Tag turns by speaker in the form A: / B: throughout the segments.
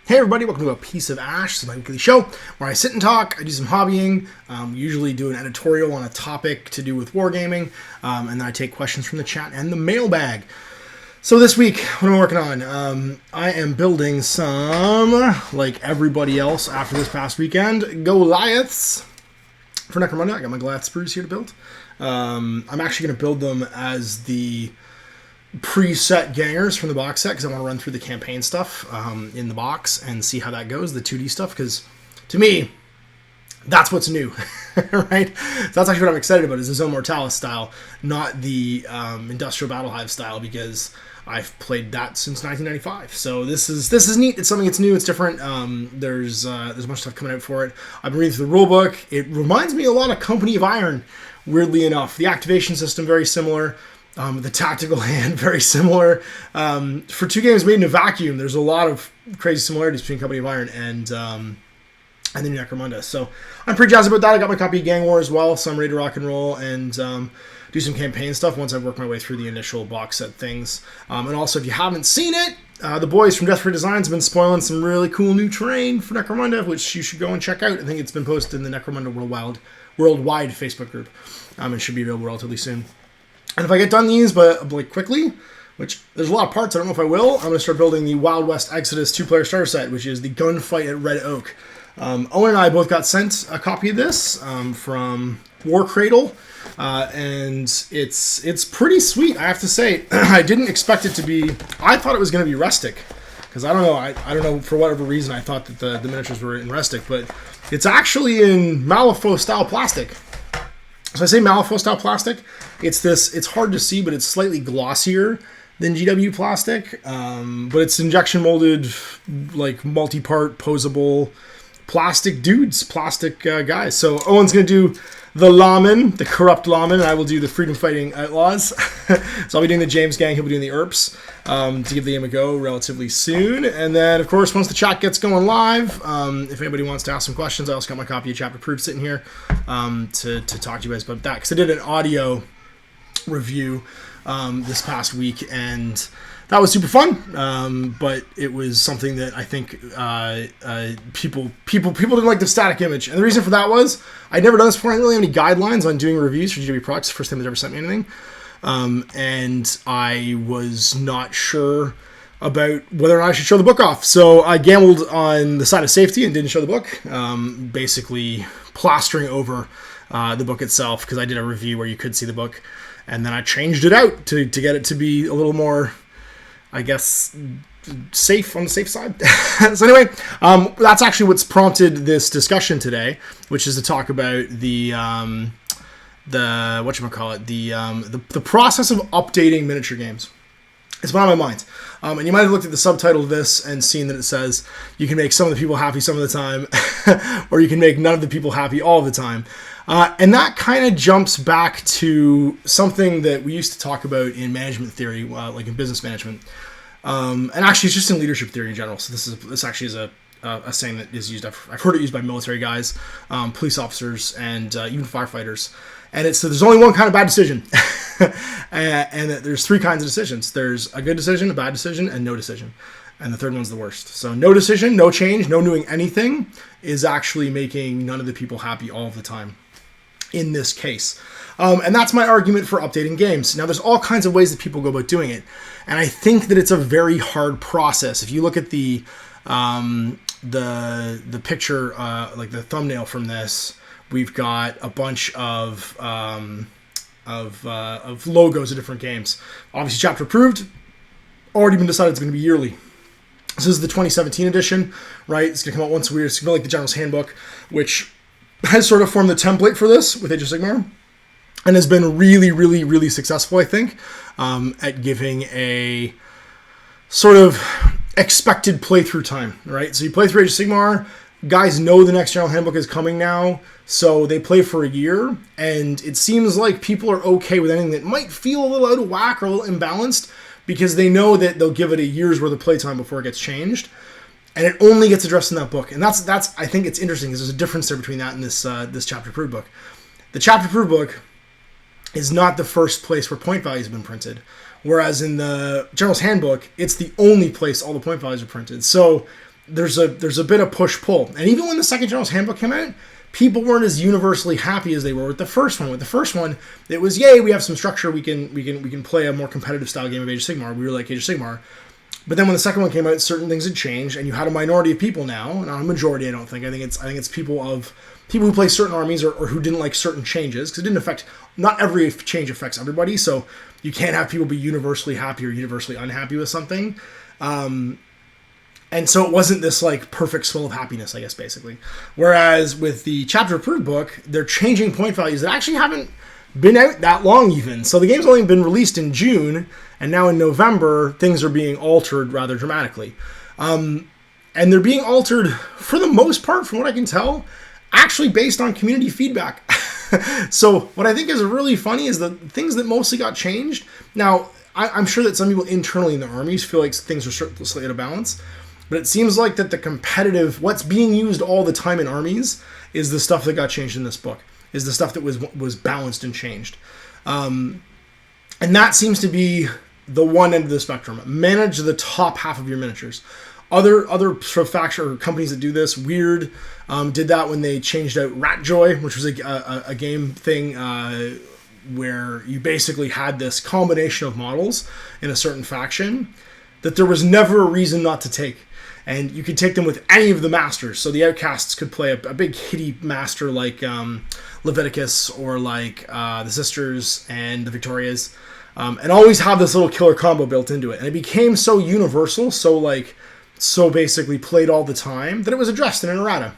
A: Hey everybody, welcome to A Piece of Ash. This is my weekly show where I sit and talk, I do some hobbying, usually do an editorial on a topic to do with Wargaming, and then I take questions from the chat and the mailbag. So this week, what am I working on? I am building some, like everybody else after this past weekend, Goliaths for Necromunda. I got my Goliaths sprues here to build. I'm actually going to build them as the preset gangers from the box set because I want to run through the campaign stuff in the box and see how that goes, the 2D stuff, because to me, that's what's new, right? So that's actually what I'm excited about, is the Zone Mortalis style, not the Industrial Battle Hive style, because I've played that since 1995. So this is neat. It's something that's new. It's different. There's a bunch of stuff coming out for it. I've been reading through the rulebook. It reminds me a lot of Company of Iron, weirdly enough. The activation system, very similar. The tactical hand, very similar. For two games made in a vacuum, there's a lot of crazy similarities between Company of Iron and the new Necromunda. So I'm pretty jazzed about that. I got my copy of Gang War as well, so I'm ready to rock and roll and do some campaign stuff once I've worked my way through the initial box set things. And also, if you haven't seen it, the boys from Desperate Designs have been spoiling some really cool new terrain for Necromunda, which you should go and check out. I think it's been posted in the Necromunda Worldwide Facebook group, and should be available relatively soon. And if I get done these, but like quickly, which there's a lot of parts, I don't know if I will, I'm going to start building the Wild West Exodus 2-player starter set, which is the gunfight at Red Oak. Owen and I both got sent a copy of this from War Cradle, and it's pretty sweet, I have to say. I didn't expect it to be, I thought it was going to be rustic, because I don't know, I don't know, for whatever reason I thought that the miniatures were in rustic, but it's actually in Malifaux style plastic. So I say Malifaux style plastic. It's hard to see, but it's slightly glossier than GW plastic. But it's injection molded, like multi-part posable plastic dudes, plastic guys. So Owen's going to do the Lawman, the corrupt Lawman, and I will do the freedom fighting outlaws. So I'll be doing the James gang, he'll be doing the ERPs to give the game a go relatively soon. And then, of course, once the chat gets going live, if anybody wants to ask some questions, I also got my copy of Chapter Proof sitting here to talk to you guys about that. Because I did an audio review this past week, and that was super fun, but it was something that I think people didn't like the static image. And the reason for that was I'd never done this before. I didn't really have any guidelines on doing reviews for GW Prox. First time they've ever sent me anything. And I was not sure about whether or not I should show the book off. So I gambled on the side of safety and didn't show the book, basically plastering over the book itself, because I did a review where you could see the book. And then I changed it out to get it to be a little more, I guess, safe, on the safe side. So anyway, that's actually what's prompted this discussion today, which is to talk about the process of updating miniature games. It's been on my mind. And you might have looked at the subtitle of this and seen that it says you can make some of the people happy some of the time, or you can make none of the people happy all the time. And that kind of jumps back to something that we used to talk about in management theory, like in business management. And actually, it's just in leadership theory in general. So this actually is a saying that is used. I've heard it used by military guys, police officers, and even firefighters. And it's that there's only one kind of bad decision, and that there's three kinds of decisions. There's a good decision, a bad decision, and no decision. And the third one's the worst. So no decision, no change, no doing anything is actually making none of the people happy all of the time in this case. And that's my argument for updating games. Now, there's all kinds of ways that people go about doing it. And I think that it's a very hard process. If you look at the picture, like the thumbnail from this, we've got a bunch of logos of different games. Obviously, chapter approved. Already been decided it's going to be yearly. This is the 2017 edition, right? It's going to come out once a year. It's going to be like the General's Handbook, which has sort of formed the template for this with Age of Sigmar, and has been really, really, really successful, I think, at giving a sort of expected playthrough time, right? So you play through Age of Sigmar, guys know the next General Handbook is coming now, so they play for a year, and it seems like people are okay with anything that might feel a little out of whack or a little imbalanced, because they know that they'll give it a year's worth of playtime before it gets changed. And it only gets addressed in that book. And that's I think it's interesting, because there's a difference there between that and this Chapter Approved book. The Chapter Approved book is not the first place where point values have been printed. Whereas in the General's Handbook, it's the only place all the point values are printed. So there's a bit of push-pull. And even when the second General's Handbook came out, people weren't as universally happy as they were with the first one. With the first one, it was, yay, we have some structure, we can play a more competitive style game of Age of Sigmar. We really like Age of Sigmar. But then when the second one came out, certain things had changed, and you had a minority of people now, not a majority, I don't think. I think it's people who play certain armies or who didn't like certain changes, because it didn't affect, not every change affects everybody, so you can't have people be universally happy or universally unhappy with something. And so it wasn't this like perfect swell of happiness, I guess, basically. Whereas with the chapter approved book, they're changing point values that actually haven't been out that long even. So the game's only been released in June, and now in November, things are being altered rather dramatically. And they're being altered, for the most part, from what I can tell, actually based on community feedback. So what I think is really funny is the things that mostly got changed. Now, I'm sure that some people internally in the armies feel like things are slightly out of balance, but it seems like that the competitive, what's being used all the time in armies, is the stuff that got changed in this book, is the stuff that was balanced and changed. And that seems to be the one end of the spectrum. Manage the top half of your miniatures. Other sort of faction or companies that do this, Weird, did that when they changed out Ratjoy, which was a game thing where you basically had this combination of models in a certain faction that there was never a reason not to take. And you could take them with any of the masters. So the Outcasts could play a big hitty master like Leviticus or like the Sisters and the Victorias, and always have this little killer combo built into it. And it became so universal, so basically played all the time, that it was addressed in an errata.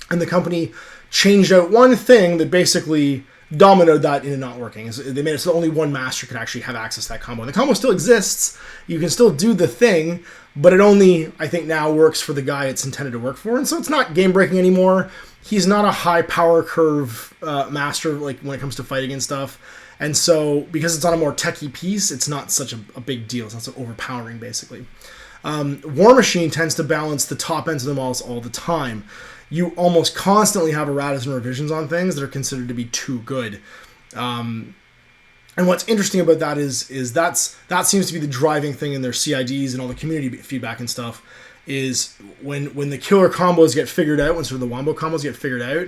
A: And the company changed out one thing that basically dominoed that into not working. They made it so only one master could actually have access to that combo. And the combo still exists. You can still do the thing, but it only, I think, now works for the guy it's intended to work for. And so it's not game-breaking anymore. He's not a high power curve master like when it comes to fighting and stuff. And so, because it's on a more techie piece, it's not such a big deal. It's not so overpowering, basically. War Machine tends to balance the top ends of the models all the time. You almost constantly have erratas and revisions on things that are considered to be too good. And what's interesting about that is that seems to be the driving thing in their CIDs and all the community feedback and stuff, is when the killer combos get figured out, when sort of the wombo combos get figured out,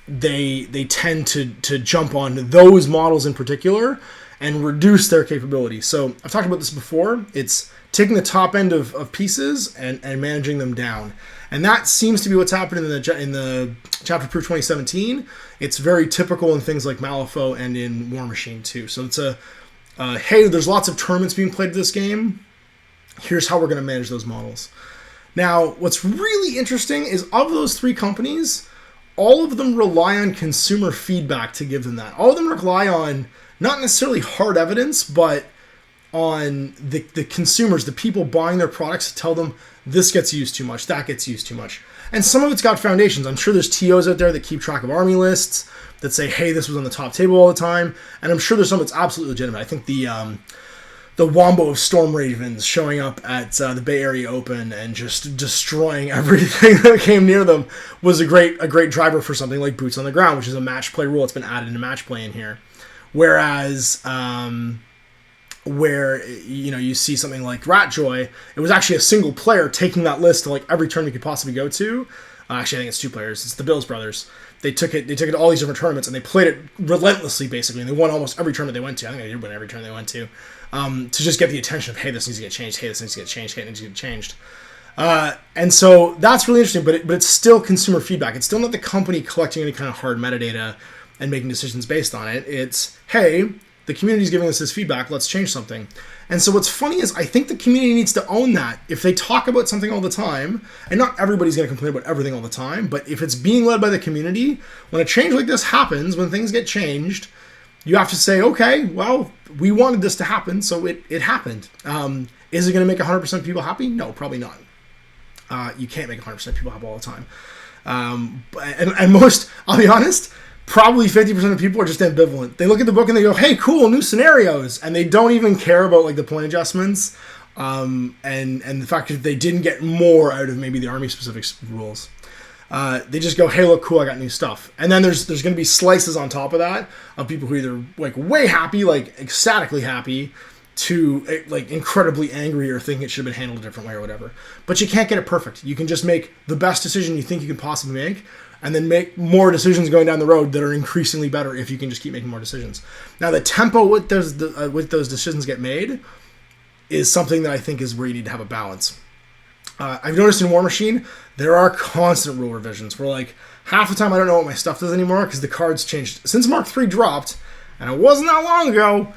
A: they tend to jump on those models in particular and reduce their capability. So I've talked about this before. It's taking the top end of pieces and managing them down. And that seems to be what's happening in the Chapter Proof 2017. It's very typical in things like Malifaux and in War Machine too. So it's hey, there's lots of tournaments being played this game. Here's how we're going to manage those models. Now, what's really interesting is of those three companies, all of them rely on consumer feedback to give them that. All of them rely on not necessarily hard evidence, but on the consumers, the people buying their products, to tell them this gets used too much, that gets used too much. And some of it's got foundations. I'm sure there's TOs out there that keep track of army lists that say, hey, this was on the top table all the time. And I'm sure there's some that's absolutely legitimate. I think the Wombo of Storm Ravens showing up at the Bay Area Open and just destroying everything that came near them was a great driver for something like Boots on the Ground, which is a match play rule that's been added into match play in here. Whereas where you see something like Ratjoy, it was actually a single player taking that list to like every turn we could possibly go to. Actually, I think it's two players. It's the Bills brothers. They took it to all these different tournaments and they played it relentlessly, basically, and they won almost every tournament they went to. I think they did win every tournament they went to just get the attention of, hey, this needs to get changed. Hey, this needs to get changed. Hey, it needs to get changed. And so that's really interesting, but it's still consumer feedback. It's still not the company collecting any kind of hard metadata and making decisions based on it. It's, hey, the community's giving us this feedback, let's change something. And so what's funny is I think the community needs to own that. If they talk about something all the time, and not everybody's going to complain about everything all the time, but if it's being led by the community, when a change like this happens, when things get changed, you have to say, okay, well, we wanted this to happen, so it happened. Is it going to make 100% of people happy? No, probably not. You can't make 100% of people happy all the time. And most, I'll be honest, probably 50% of people are just ambivalent. They look at the book and they go, hey, cool, new scenarios. And they don't even care about like the point adjustments and the fact that they didn't get more out of maybe the army-specific rules. They just go, hey, look, cool, I got new stuff. And then there's going to be slices on top of that of people who are either like way happy, like ecstatically happy, to like incredibly angry or think it should have been handled a different way or whatever. But you can't get it perfect. You can just make the best decision you think you can possibly make, and then make more decisions going down the road that are increasingly better if you can just keep making more decisions. Now, the tempo with those decisions get made is something that I think is where you need to have a balance. I've noticed in War Machine, there are constant rule revisions where like half the time I don't know what my stuff does anymore because the cards changed. Since Mark III dropped, and it wasn't that long ago,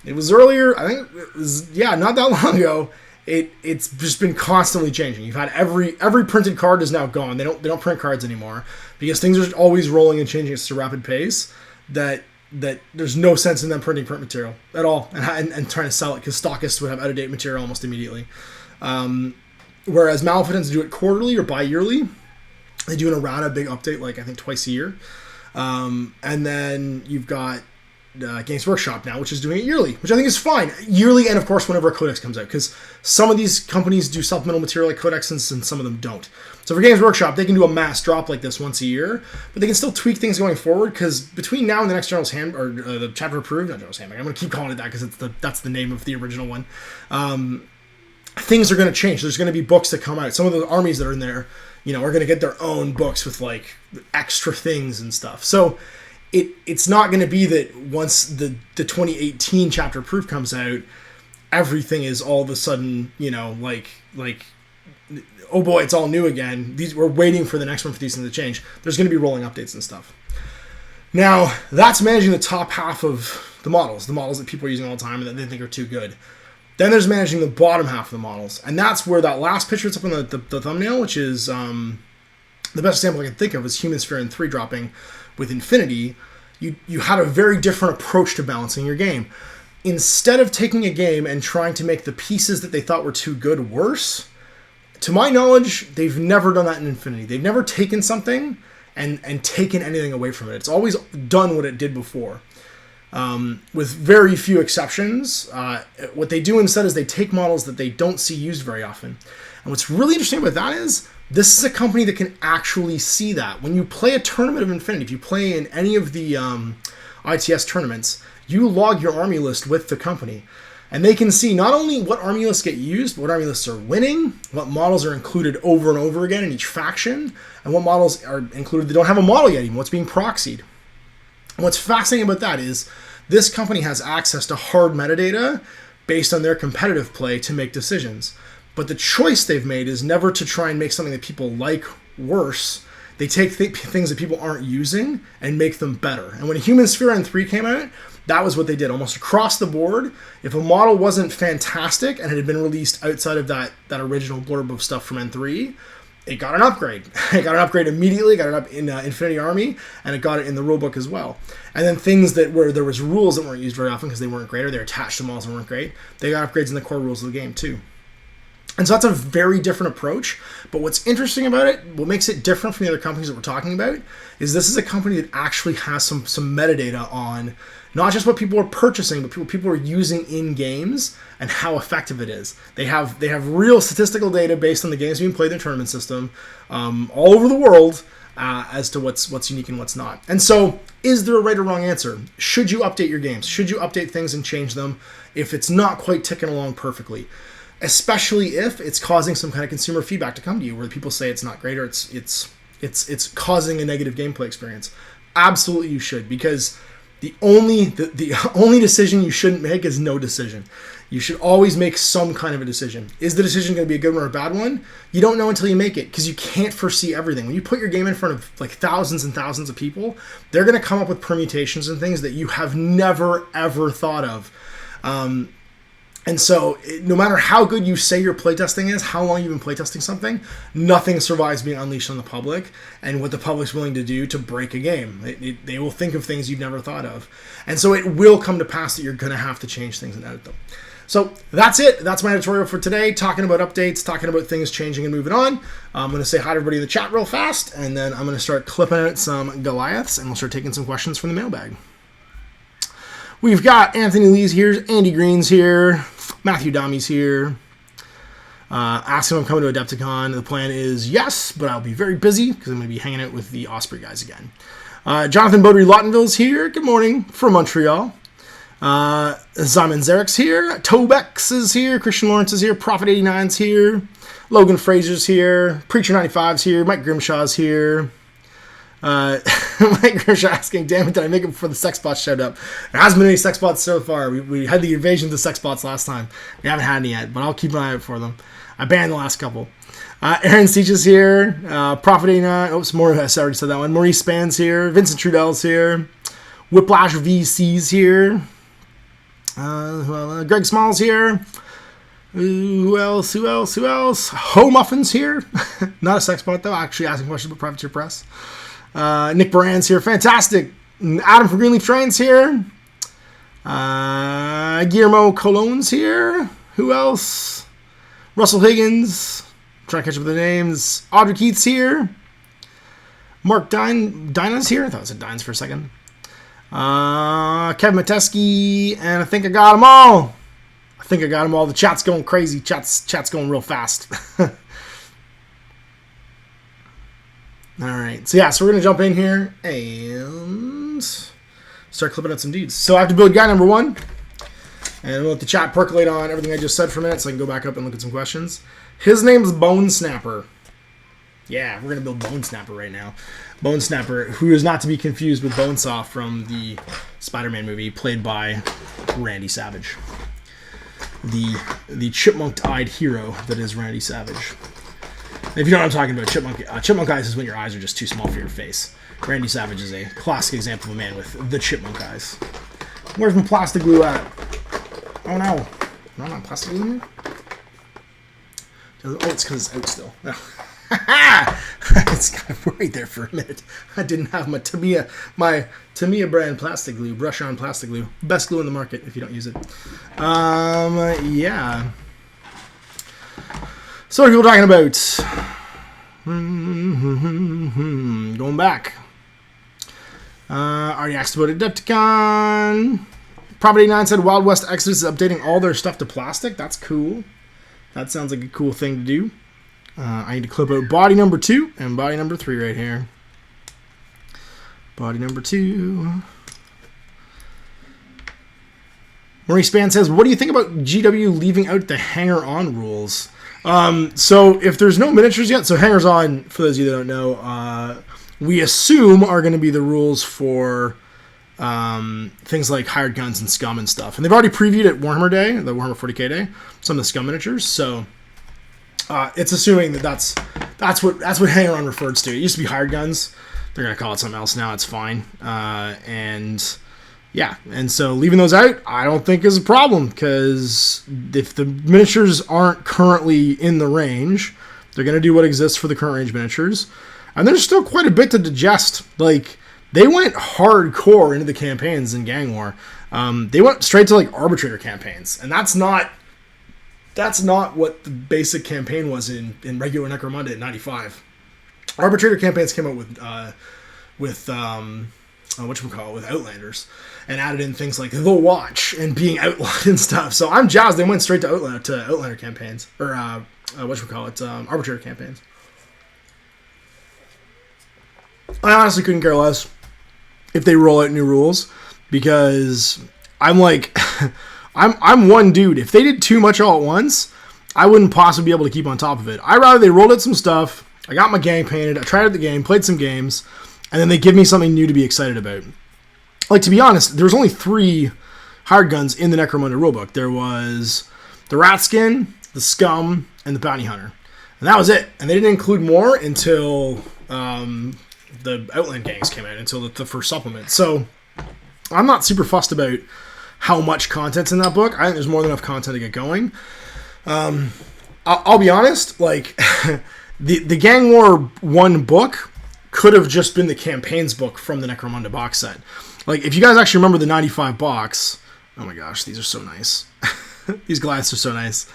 A: it was earlier, I think it was, not that long ago, it's just been constantly changing. You've had every printed card is now gone. They don't print cards anymore because things are always rolling and changing at such a rapid pace that there's no sense in them printing print material at all and trying to sell it because stockists would have out-of-date material almost immediately. Whereas Malefitants do it quarterly or bi-yearly. They do an errata big update, like I think twice a year. And then you've got Games Workshop now, which is doing it yearly, which I think is fine. Yearly, and of course whenever a codex comes out, because some of these companies do supplemental material like codexes and some of them don't. So for Games Workshop, they can do a mass drop like this once a year, but they can still tweak things going forward, because between now and the next General's Hand, or the Chapter Approved, not General's Handbook, I'm going to keep calling it that because that's the name of the original one, things are going to change. There's going to be books that come out. Some of the armies that are in there, are going to get their own books with like extra things and stuff. So it's not going to be that once the 2018 Chapter Proof comes out, everything is all of a sudden, like oh boy, it's all new again. We're waiting for the next one for these things to change. There's going to be rolling updates and stuff. Now, that's managing the top half of the models that people are using all the time and that they think are too good. Then there's managing the bottom half of the models, and that's where that last picture that's up on the thumbnail, which is the best example I can think of, is Human Sphere and 3 dropping with Infinity. You had a very different approach to balancing your game. Instead of taking a game and trying to make the pieces that they thought were too good worse, to my knowledge, they've never done that in Infinity. They've never taken something and taken anything away from it. It's always done what it did before. With very few exceptions. What they do instead is they take models that they don't see used very often. And what's really interesting about that is this is a company that can actually see that. When you play a tournament of Infinity, if you play in any of the ITS tournaments, you log your army list with the company. And they can see not only what army lists get used, but what army lists are winning, what models are included over and over again in each faction, and what models are included that don't have a model yet, even what's being proxied. And what's fascinating about that is this company has access to hard metadata based on their competitive play to make decisions. But the choice they've made is never to try and make something that people like worse. They take things that people aren't using and make them better. And when Human Sphere N3 came out, that was what they did. Almost across the board, if a model wasn't fantastic and it had been released outside of that original blurb of stuff from N3, it got an upgrade. It got an upgrade immediately, got it up in Infinity Army, and it got it in the rulebook as well. And then things where there was rules that weren't used very often because they weren't great or they were attached to models that weren't great, they got upgrades in the core rules of the game too. And so that's a very different approach. But what's interesting about it, what makes it different from the other companies that we're talking about, is this is a company that actually has some metadata on not just what people are purchasing, but what people are using in games and how effective it is. They have real statistical data based on the games being played in the tournament system all over the world as to what's unique and what's not. And so, is there a right or wrong answer? Should you update your games? Should you update things and change them if it's not quite ticking along perfectly? Especially if it's causing some kind of consumer feedback to come to you where people say it's not great or it's causing a negative gameplay experience. Absolutely you should, because the only decision you shouldn't make is no decision. You should always make some kind of a decision. Is the decision going to be a good one or a bad one? You don't know until you make it, because you can't foresee everything. When you put your game in front of like thousands and thousands of people, they're going to come up with permutations and things that you have never ever thought of. And so, no matter how good you say your playtesting is, how long you've been playtesting something, nothing survives being unleashed on the public and what the public's willing to do to break a game. They will think of things you've never thought of. And so it will come to pass that you're going to have to change things and edit them. So that's it. That's my editorial for today, talking about updates, talking about things changing and moving on. I'm going to say hi to everybody in the chat real fast, and then I'm going to start clipping out some Goliaths, and we'll start taking some questions from the mailbag. We've got Anthony Lee's here, Andy Green's here, Matthew Dommy's here. Asking if I'm coming to Adepticon. The plan is yes, but I'll be very busy because I'm going to be hanging out with the Osprey guys again. Jonathan Beaudry Lawtonville's here. Good morning from Montreal. Simon Zarek's here. Tobex is here. Christian Lawrence is here. Prophet 89's here. Logan Fraser's here. Preacher 95's here. Mike Grimshaw's here. Mike Grimshaw asking, damn it, did I make it before the sex bots showed up? There hasn't been any sex bots so far. We had the invasion of the sex bots last time. We haven't had any yet, but I'll keep an eye out for them. I banned the last couple. Aaron Siege is here. Prophet 89. Oops, I already said that one. Maurice Span's here. Vincent Trudell's here. Whiplash VC's here. Greg Small's here. Who else? Ho Muffin's here. Not a sex bot, though. Actually asking questions about Privateer Press. Nick Baran's here. Fantastic. Adam from Greenleaf Trains here. Guillermo Cologne's here. Who else? Russell Higgins. Trying to catch up with the names. Audrey Keith's here. Mark Dyna's here. I thought it said Dines for a second. Kevin Mateski. And I think I got them all. The chat's going crazy. Chat's going real fast. Alright, so we're going to jump in here and start clipping out some dudes. So I have to build guy number 1, and we'll let the chat percolate on everything I just said for a minute so I can go back up and look at some questions. His name's Bone Snapper. Yeah, we're going to build Bone Snapper right now. Bone Snapper, who is not to be confused with Bonesaw from the Spider-Man movie, played by Randy Savage. The chipmunk-eyed hero that is Randy Savage. If you know what I'm talking about, chipmunk eyes is when your eyes are just too small for your face. Randy Savage is a classic example of a man with the chipmunk eyes. Where's my plastic glue at? Oh no. No, not plastic glue in here? Oh, it's because it's out still. No. It's kind of worried there for a minute. I didn't have my Tamiya brand plastic glue, brush on plastic glue. Best glue in the market if you don't use it. Yeah. So what are people talking about? Going back. Already asked about Adepticon. Property 9 said Wild West Exodus is updating all their stuff to plastic. That's cool. That sounds like a cool thing to do. I need to clip out body number 2 and body number 3 right here. Body number 2. Maurice Span says, what do you think about GW leaving out the hanger-on rules? So if there's no miniatures yet, so hangers-on, for those of you that don't know, we assume are going to be the rules for things like hired guns and scum and stuff. And they've already previewed at Warhammer Day, the Warhammer 40k Day, some of the scum miniatures. So it's assuming that that's what hanger-on refers to. It used to be hired guns. They're going to call it something else now. It's fine. And so leaving those out, I don't think is a problem, because if the miniatures aren't currently in the range, they're going to do what exists for the current range miniatures. And there's still quite a bit to digest. Like, they went hardcore into the campaigns in Gang War. They went straight to, like, arbitrator campaigns. And that's not what the basic campaign was in regular Necromunda at 95. Arbitrator campaigns came out with Outlanders, and added in things like the Watch and being outlawed and stuff. So I'm jazzed they went straight to Outlander campaigns, or arbitrator campaigns. I honestly couldn't care less if they roll out new rules, because I'm like, I'm one dude. If they did too much all at once, I wouldn't possibly be able to keep on top of it. I'd rather they rolled out some stuff, I got my gang painted, I tried out the game, played some games, and then they give me something new to be excited about. Like, to be honest, there was only 3 hired guns in the Necromunda rulebook. There was the Ratskin, the Scum, and the Bounty Hunter. And that was it. And they didn't include more until the Outland gangs came out, until the first supplement. So I'm not super fussed about how much content's in that book. I think there's more than enough content to get going. I'll be honest, like, the Gang War 1 book could have just been the campaigns book from the Necromunda box set. Like, if you guys actually remember the 95 box, oh my gosh, these are so nice. These Goliaths are so nice.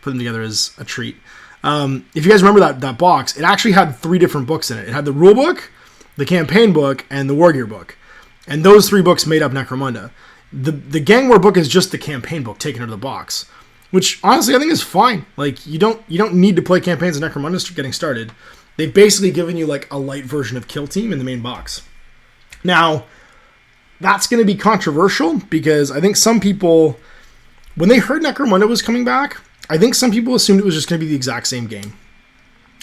A: Put them together as a treat. If you guys remember that box, it actually had 3 different books in it. It had the rule book, the campaign book, and the war gear book. And those 3 books made up Necromunda. The Gang War book is just the campaign book taken out of the box, which honestly I think is fine. Like, you don't need to play campaigns in Necromunda getting started. They've basically given you like a light version of Kill Team in the main box. Now, that's going to be controversial because I think some people, when they heard Necromunda was coming back, I think some people assumed it was just going to be the exact same game.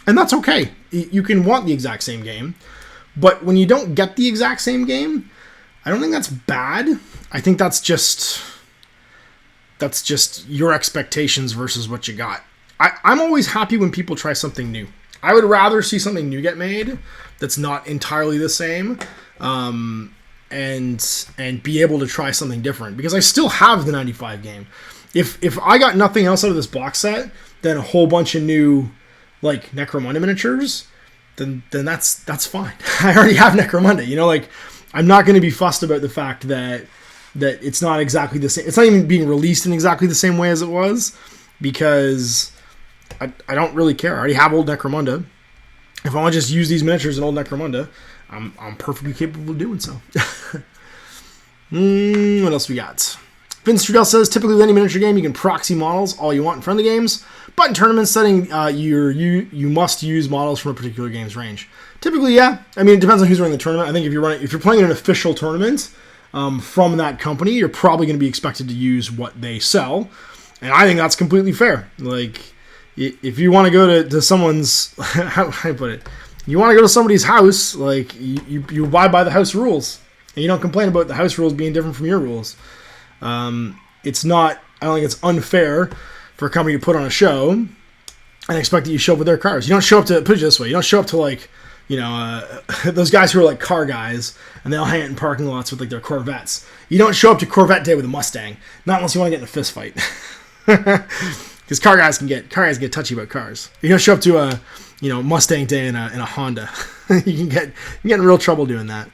A: And that's okay. You can want the exact same game. But when you don't get the exact same game, I don't think that's bad. I think that's just your expectations versus what you got. I'm always happy when people try something new. I would rather see something new get made that's not entirely the same, and be able to try something different, because I still have the 95 game. If I got nothing else out of this box set than a whole bunch of new like Necromunda miniatures, then that's fine. I already have Necromunda. You know, like, I'm not going to be fussed about the fact that it's not exactly the same. It's not even being released in exactly the same way as it was, because I don't really care. I already have old Necromunda. If I want to just use these miniatures in old Necromunda, I'm perfectly capable of doing so. What else we got? Vince Trudell says, typically with any miniature game, you can proxy models all you want in friendly games, but in tournament setting, you must use models from a particular game's range. Typically, yeah. I mean, it depends on who's running the tournament. I think if you're playing in an official tournament from that company, you're probably going to be expected to use what they sell, and I think that's completely fair. Like, if you want to go to someone's, how do I put it? You want to go to somebody's house, like, you abide by the house rules, and you don't complain about the house rules being different from your rules. It's not, I don't think it's unfair for a company to put on a show and expect that you show up with their cars. You don't show up to, put it this way, you don't show up to, like, you know, those guys who are like car guys and they all hang out in parking lots with like their Corvettes. You don't show up to Corvette Day with a Mustang, not unless you want to get in a fist fight. Because car guys get touchy about cars. You don't show up to a, you know, Mustang Day in a Honda. you can get in real trouble doing that.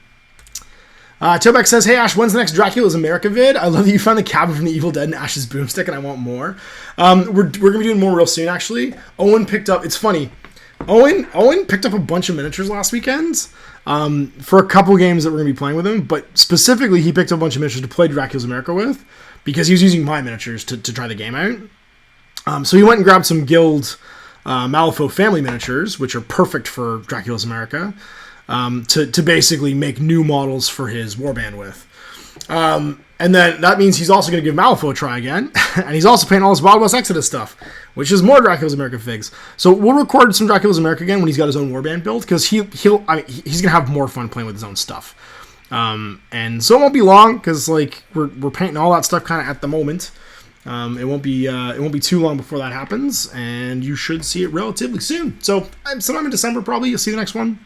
A: Tobek says, hey Ash, when's the next Dracula's America vid? I love that you found the cabin from the Evil Dead and Ash's boomstick, and I want more. We're gonna be doing more real soon, actually. Owen picked up, it's funny, Owen picked up a bunch of miniatures last weekend for a couple games that we're gonna be playing with him, but specifically he picked up a bunch of miniatures to play Dracula's America with, because he was using my miniatures to try the game out. So he went and grabbed some Guild Malifaux family miniatures, which are perfect for Dracula's America, to basically make new models for his warband with. And then that means he's also going to give Malifaux a try again, and he's also playing all his Wild West Exodus stuff, which is more Dracula's America figs. So we'll record some Dracula's America again when he's got his own warband build, because he's going to have more fun playing with his own stuff. And so it won't be long, because like we're painting all that stuff kind of at the moment. It won't be too long before that happens, and you should see it relatively soon. So sometime in December probably you'll see the next one.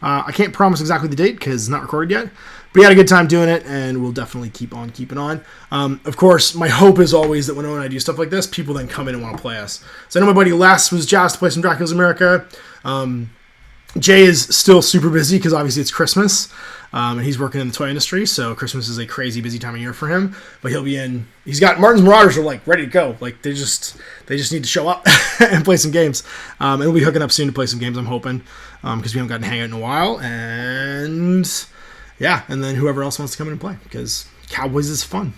A: I can't promise exactly the date because it's not recorded yet, but we had a good time doing it, and we'll definitely keep on keeping on. Of course, my hope is always that when I do stuff like this, people then come in and want to play us. So I know my buddy Les was jazzed to play some Dracula's America. Jay is still super busy because obviously it's Christmas, and he's working in the toy industry, so Christmas is a crazy busy time of year for him. But he'll be in. He's got Martin's Marauders are like ready to go. Like they just need to show up and play some games. And we'll be hooking up soon to play some games, I'm hoping, because we haven't gotten to hang out in a while. And yeah, and then whoever else wants to come in and play, because Cowboys is fun.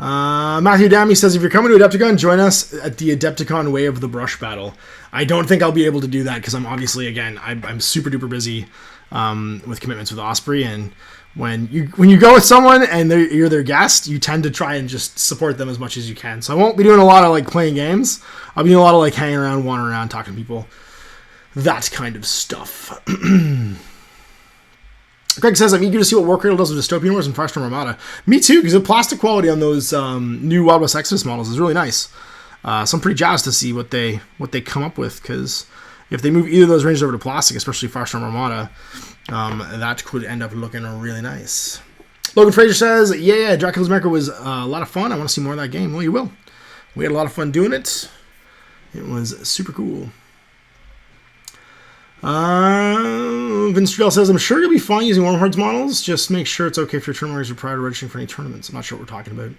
A: Matthew Dammy says, if you're coming to Adepticon, join us at the Adepticon Way of the Brush Battle. I don't think I'll be able to do that because I'm obviously, again, I'm super duper busy with commitments with Osprey, and when you go with someone and you're their guest, you tend to try and just support them as much as you can. So I won't be doing a lot of like playing games. I'll be doing a lot of like hanging around, wandering around, talking to people, that kind of stuff. Greg says, I'm eager to see what War Cradle does with Dystopian Wars and Firestorm Armada. Me too, because the plastic quality on those new Wild West Exodus models is really nice. So I'm pretty jazzed to see what they come up with, because if they move either of those ranges over to plastic, especially Firestorm Armada, that could end up looking really nice. Logan Fraser says, yeah, Dracula's America was a lot of fun. I want to see more of that game. Well, you will. We had a lot of fun doing it. It was super cool. Vince Trudell says, I'm sure you'll be fine using Warm Hearts models. Just make sure it's okay for your tournament or prior to registering for any tournaments. I'm not sure what we're talking about.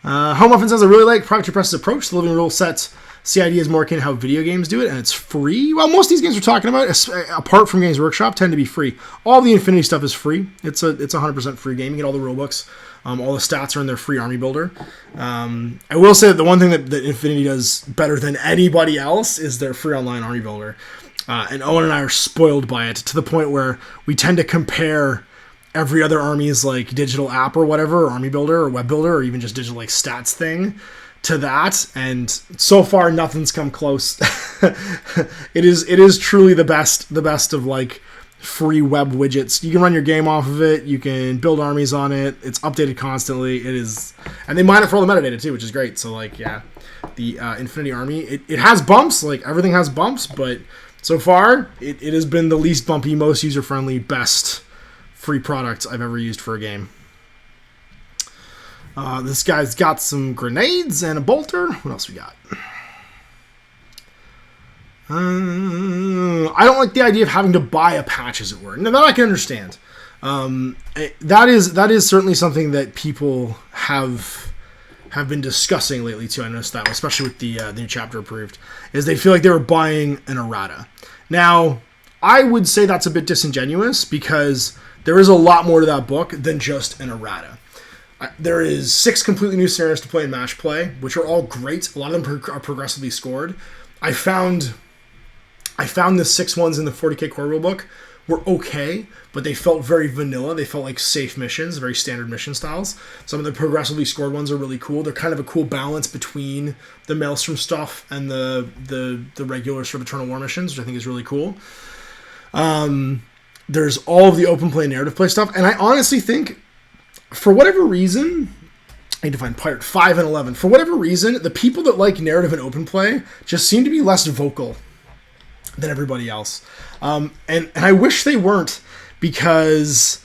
A: Home Muffin says, I really like Privateer Press's approach. The living rule set CID is more akin to how video games do it, and it's free. Well, most of these games we're talking about, apart from Games Workshop, tend to be free. All the Infinity stuff is free. It's a 100% free game. You get all the rulebooks. All the stats are in their free army builder. I will say that the one thing that Infinity does better than anybody else is their free online army builder. And Owen and I are spoiled by it to the point where we tend to compare every other army's like digital app or whatever, or army builder or web builder, or even just digital like stats thing to that. And so far nothing's come close. It is truly the best of like free web widgets. You can run your game off of it. You can build armies on it. It's updated constantly. It is, and they mine it for all the metadata too, which is great. So like, yeah, the Infinity Army, it has bumps, like everything has bumps, but so far it has been the least bumpy, most user-friendly, best free product I've ever used for a game. This guy's got some grenades and a bolter. What else we got? I don't like the idea of having to buy a patch, as it were. Now, that I can understand. That is certainly something that people have been discussing lately too. I noticed that, especially with the new chapter approved, is they feel like they were buying an errata. Now, I would say that's a bit disingenuous because there is a lot more to that book than just an errata. There is 6 completely new scenarios to play in match play, which are all great. A lot of them are progressively scored. I found the 6 ones in the 40k core rulebook were okay, but they felt very vanilla. They felt like safe missions, very standard mission styles. Some of the progressively scored ones are really cool. They're kind of a cool balance between the Maelstrom stuff and the regular sort of Eternal War missions, which I think is really cool. There's all of the open play narrative play stuff, and I honestly think, for whatever reason, I need to find Pirate 5 and 11. For whatever reason, the people that like narrative and open play just seem to be less vocal than everybody else. And I wish they weren't, because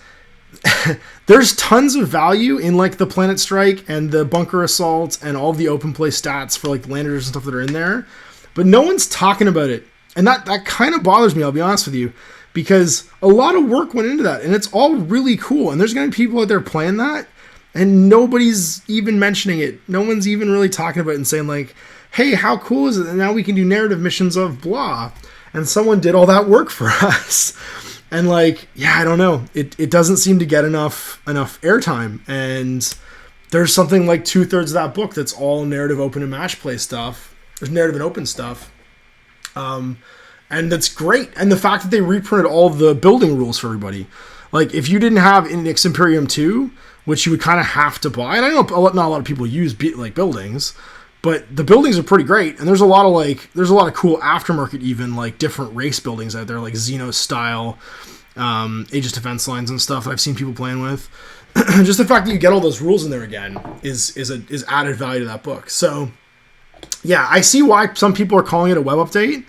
A: there's tons of value in like the Planet Strike and the Bunker Assault and all the open play stats for like the Landers and stuff that are in there, but no one's talking about it. And that kind of bothers me, I'll be honest with you, because a lot of work went into that and it's all really cool. And there's going to be people out there playing that and nobody's even mentioning it. No one's even really talking about it and saying like, hey, how cool is it? And now we can do narrative missions of blah. And someone did all that work for us. And like, yeah, I don't know. It doesn't seem to get enough airtime. And there's something like 2/3 of that book that's all narrative open and match play stuff. There's narrative and open stuff. And that's great. And the fact that they reprinted all the building rules for everybody. Like, if you didn't have in Ix Imperium 2, which you would kind of have to buy, and I know not a lot of people use like buildings, but the buildings are pretty great, and there's a lot of cool aftermarket, even like different race buildings out there, like Xenos style, Aegis defense lines and stuff that I've seen people playing with. Just the fact that you get all those rules in there again is added value to that book. So yeah, I see why some people are calling it a web update,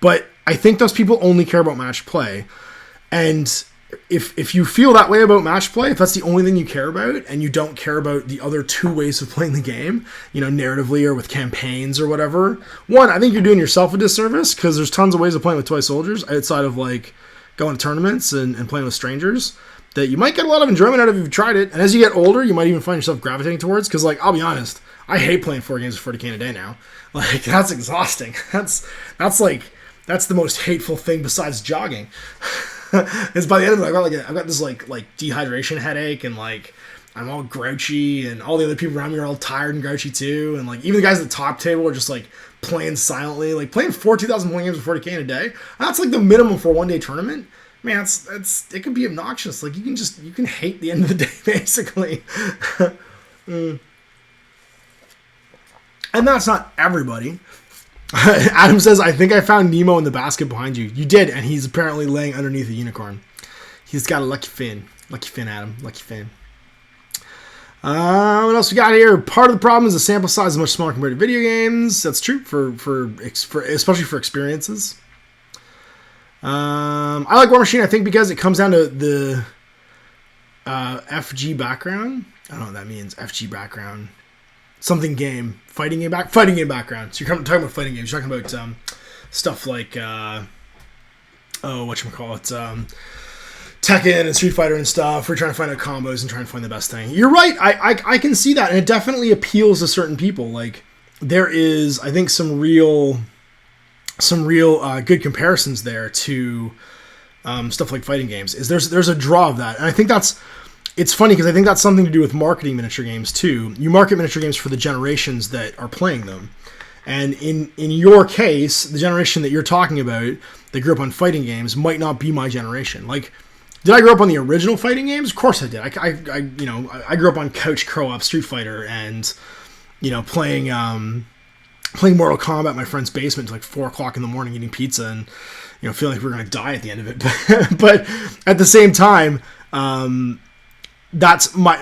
A: but I think those people only care about match play. And if you feel that way about match play, if that's the only thing you care about, and you don't care about the other 2 ways of playing the game, you know, narratively or with campaigns or whatever, one, I think you're doing yourself a disservice, because there's tons of ways of playing with toy soldiers outside of like going to tournaments and playing with strangers that you might get a lot of enjoyment out of if you've tried it. And as you get older, you might even find yourself gravitating towards, because like, I'll be honest, I hate playing 4 games of 40k a day now. Like, that's exhausting. That's the most hateful thing besides jogging. Is by the end of it, I've got this like dehydration headache, and like I'm all grouchy, and all the other people around me are all tired and grouchy too, and like even the guys at the top table are just like playing silently, like playing 2,000 point games of 40k in a day. That's like the minimum for a 1-day tournament. Man, it can be obnoxious. Like you can hate the end of the day basically. And that's not everybody. Adam says, I think I found Nemo in the basket behind you. You did, and he's apparently laying underneath a unicorn. He's got a lucky fin. Lucky fin, Adam. Lucky fin. What else we got here? Part of the problem is the sample size is much smaller compared to video games. That's true, for especially for experiences. I like War Machine, I think, because it comes down to the FG background. I don't know what that means. FG background. Something game. Fighting game background. So you're talking about fighting games. You're talking about stuff like whatchamacallit, Tekken and Street Fighter and stuff. We're trying to find out combos and trying to find the best thing. You're right. I can see that, and it definitely appeals to certain people. Like, there is, I think, some real good comparisons there to stuff like fighting games. There's a draw of that, and I think it's funny because I think that's something to do with marketing miniature games too. You market miniature games for the generations that are playing them. And in your case, the generation that you're talking about that grew up on fighting games might not be my generation. Like, Did I grow up on the original fighting games? Of course I did. I grew up on Couch Co-op Street Fighter and, playing Mortal Kombat in my friend's basement until like 4 o'clock in the morning, eating pizza and, feeling like we were going to die at the end of it. But at the same time, that's my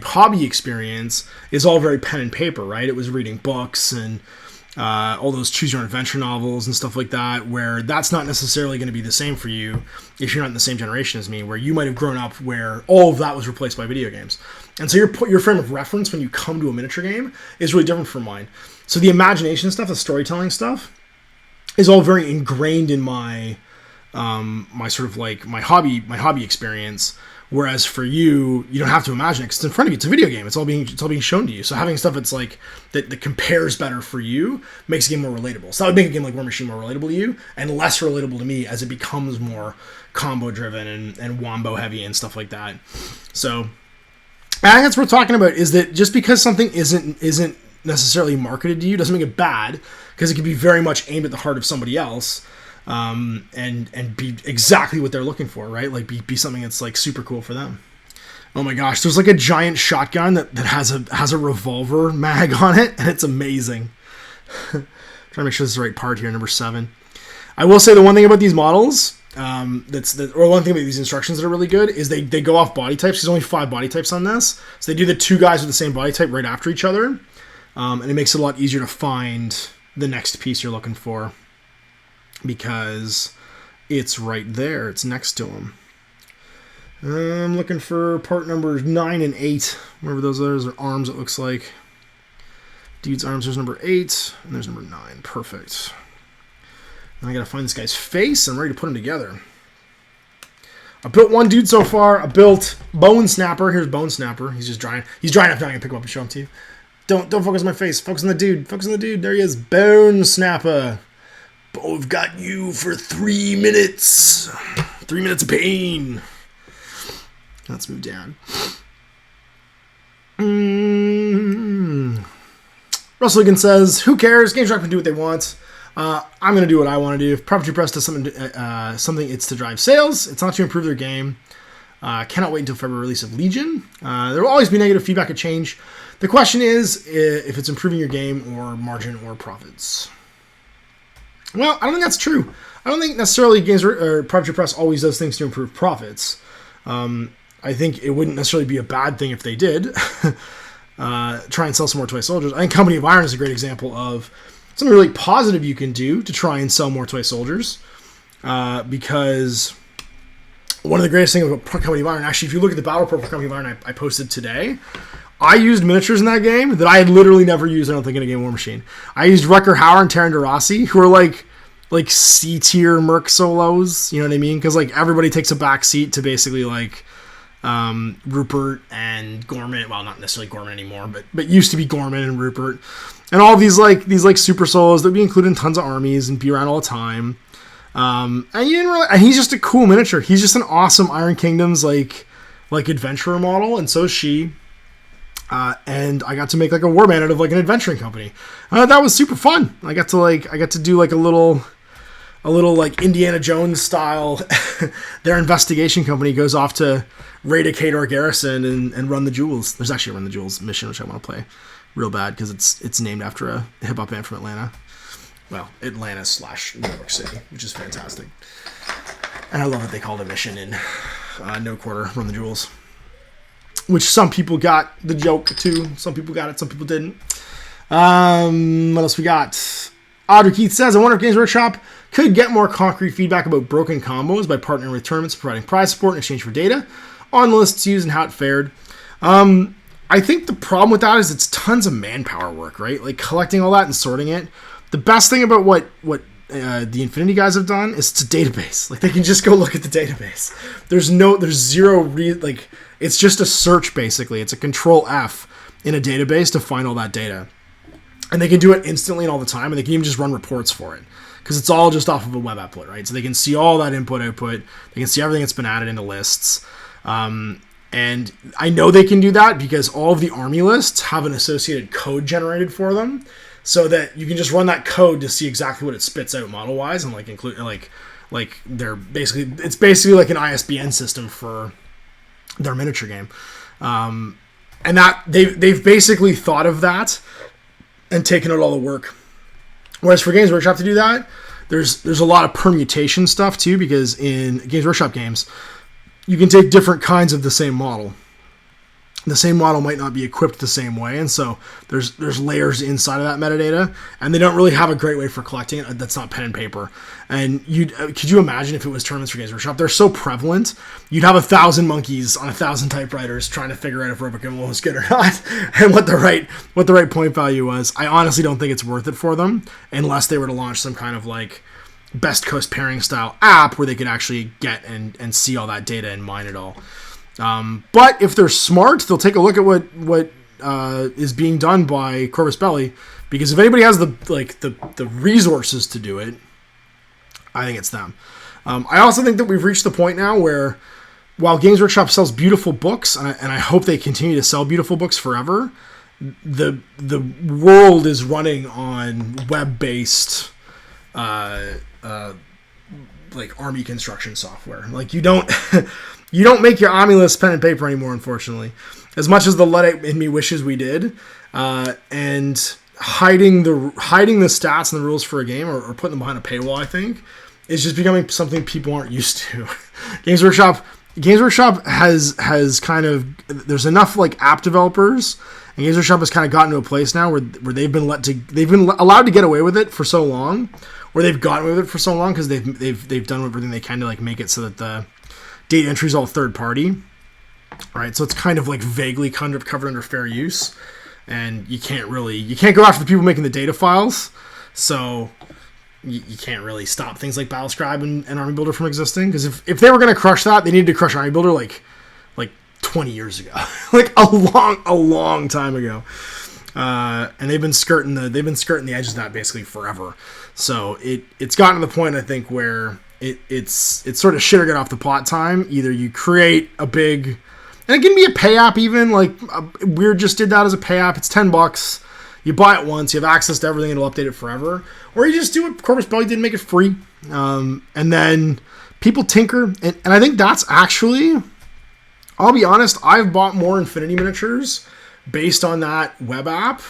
A: hobby experience is all very pen and paper, right? It was reading books and all those choose your own adventure novels and stuff like that, where that's not necessarily going to be the same for you if you're not in the same generation as me, where you might have grown up where all of that was replaced by video games. And so your frame of reference when you come to a miniature game is really different from mine. So the imagination stuff, the storytelling stuff is all very ingrained in my my sort of like my hobby experience. Whereas for you, you don't have to imagine it because it's in front of you. It's a video game. It's all being shown to you. So having stuff that's like that compares better for you makes a game more relatable. So that would make a game like War Machine more relatable to you and less relatable to me as it becomes more combo driven and wombo heavy and stuff like that. So I think that's what we're talking about, is that just because something isn't necessarily marketed to you doesn't make it bad, because it can be very much aimed at the heart of somebody else. And be exactly what they're looking for, right? Like be something that's like super cool for them. Oh my gosh, there's like a giant shotgun that has a revolver mag on it, and it's amazing. Trying to make sure this is the right part here, number 7. I will say the one thing about these models, or one thing about these instructions that are really good is they go off body types. There's only 5 body types on this, so they do the 2 guys with the same body type right after each other, and it makes it a lot easier to find the next piece you're looking for, because it's right there. It's next to them. I'm looking for part numbers 9 and 8. Whatever those are arms, it looks like. Dude's arms, there's number 8, and there's number 9. Perfect. Now I gotta find this guy's face. I'm ready to put him together. I built one dude so far. I built Bone Snapper. Here's Bone Snapper. He's just drying. He's drying enough now I can pick him up and show him to you. Don't focus on my face. Focus on the dude. Focus on the dude. There he is. Bone Snapper. But we've got you for 3 minutes. 3 minutes of pain. Let's move down. Russell Ligon says, who cares? GameShark can do what they want. I'm going to do what I want to do. If Property Press does something, it's to drive sales. It's not to improve their game. Cannot wait until February release of Legion. There will always be negative feedback at change. The question is if it's improving your game or margin or profits. Well, I don't think that's true. I don't think necessarily games or Property Press always does things to improve profits. I think it wouldn't necessarily be a bad thing if they did. Try and sell some more toy soldiers. I think Company of Iron is a great example of something really positive you can do to try and sell more toy soldiers. Because one of the greatest things about Company of Iron, actually, if you look at the battle report for Company of Iron I posted today, I used miniatures in that game that I had literally never used, I don't think, in a game War Machine. I used Wrecker Hauer and Terran DeRossi, who are like C-tier Merc solos, you know what I mean? Because like everybody takes a back seat to basically like Rupert and Gorman. Well, not necessarily Gorman anymore, but used to be Gorman and Rupert. And all these super solos that would be included in tons of armies and be around all the time. And he's just a cool miniature. He's just an awesome Iron Kingdoms like adventurer model, and so is she. And I got to make like a warband out of like an adventuring company. That was super fun. I got to do like a little like Indiana Jones style. Their investigation company goes off to raid a Kador garrison and run the jewels. There's actually a Run the Jewels mission which I want to play real bad because it's named after a hip hop band from Atlanta. Well, Atlanta/New York City, which is fantastic. And I love that they called a mission in No Quarter Run the Jewels. Which some people got the joke too. Some people got it, some people didn't. What else we got? Audrey Keith says, I wonder if Games Workshop could get more concrete feedback about broken combos by partnering with tournaments, providing prize support in exchange for data on the lists used and how it fared. I think the problem with that is it's tons of manpower work, right? Like collecting all that and sorting it. The best thing about what the Infinity guys have done is it's a database. Like they can just go look at the database. There's zero it's just a search basically. It's a control F in a database to find all that data. And they can do it instantly and all the time, and they can even just run reports for it. Because it's all just off of a web output, right? So they can see all that input, output. They can see everything that's been added into lists. And I know they can do that because all of the army lists have an associated code generated for them. So that you can just run that code to see exactly what it spits out model-wise and include Like it's basically like an ISBN system for their miniature game. And that they've basically thought of that and taken out all the work. Whereas for Games Workshop to do that, there's a lot of permutation stuff too, because in Games Workshop games, you can take different kinds of the same model. The same model might not be equipped the same way, and so there's layers inside of that metadata, and they don't really have a great way for collecting it. That's not pen and paper. And could you imagine if it was tournaments for Games Workshop? They're so prevalent. You'd have 1,000 monkeys on 1,000 typewriters trying to figure out if Rubicon was good or not, and what the right point value was. I honestly don't think it's worth it for them unless they were to launch some kind of like Best Coast pairing style app where they could actually get and see all that data and mine it all. But if they're smart, they'll take a look at what is being done by Corvus Belli, because if anybody has the resources to do it, I think it's them. I also think that we've reached the point now where, while Games Workshop sells beautiful books, and I hope they continue to sell beautiful books forever, the world is running on web-based like army construction software. Like you don't make your army list pen and paper anymore, unfortunately. As much as the Luddite in me wishes we did, and hiding the stats and the rules for a game or putting them behind a paywall, I think, is just becoming something people aren't used to. Games Workshop has kind of, there's enough like app developers, and Games Workshop has kind of gotten to a place now where they've been allowed to get away with it for so long, or they've gotten away with it for so long because they've done everything they can to like make it so that the data entry is all third party, right? So it's kind of like vaguely kind of covered under fair use, and you can't go after the people making the data files, so you can't really stop things like Battlescribe and Army Builder from existing, because if they were going to crush that, they needed to crush Army Builder like 20 years ago, like a long time ago. And they've been skirting the edges of that basically forever. So it's gotten to the point, I think, where it's sort of shit or get off the pot time. Either you create a big, and it can be a pay app even, like Weird just did that as a pay app. It's $10. You buy it once, you have access to everything, and it'll update it forever. Or you just do what Corvus Belli did, make it free. And then people tinker. And I think that's actually, I'll be honest, I've bought more Infinity miniatures based on that web app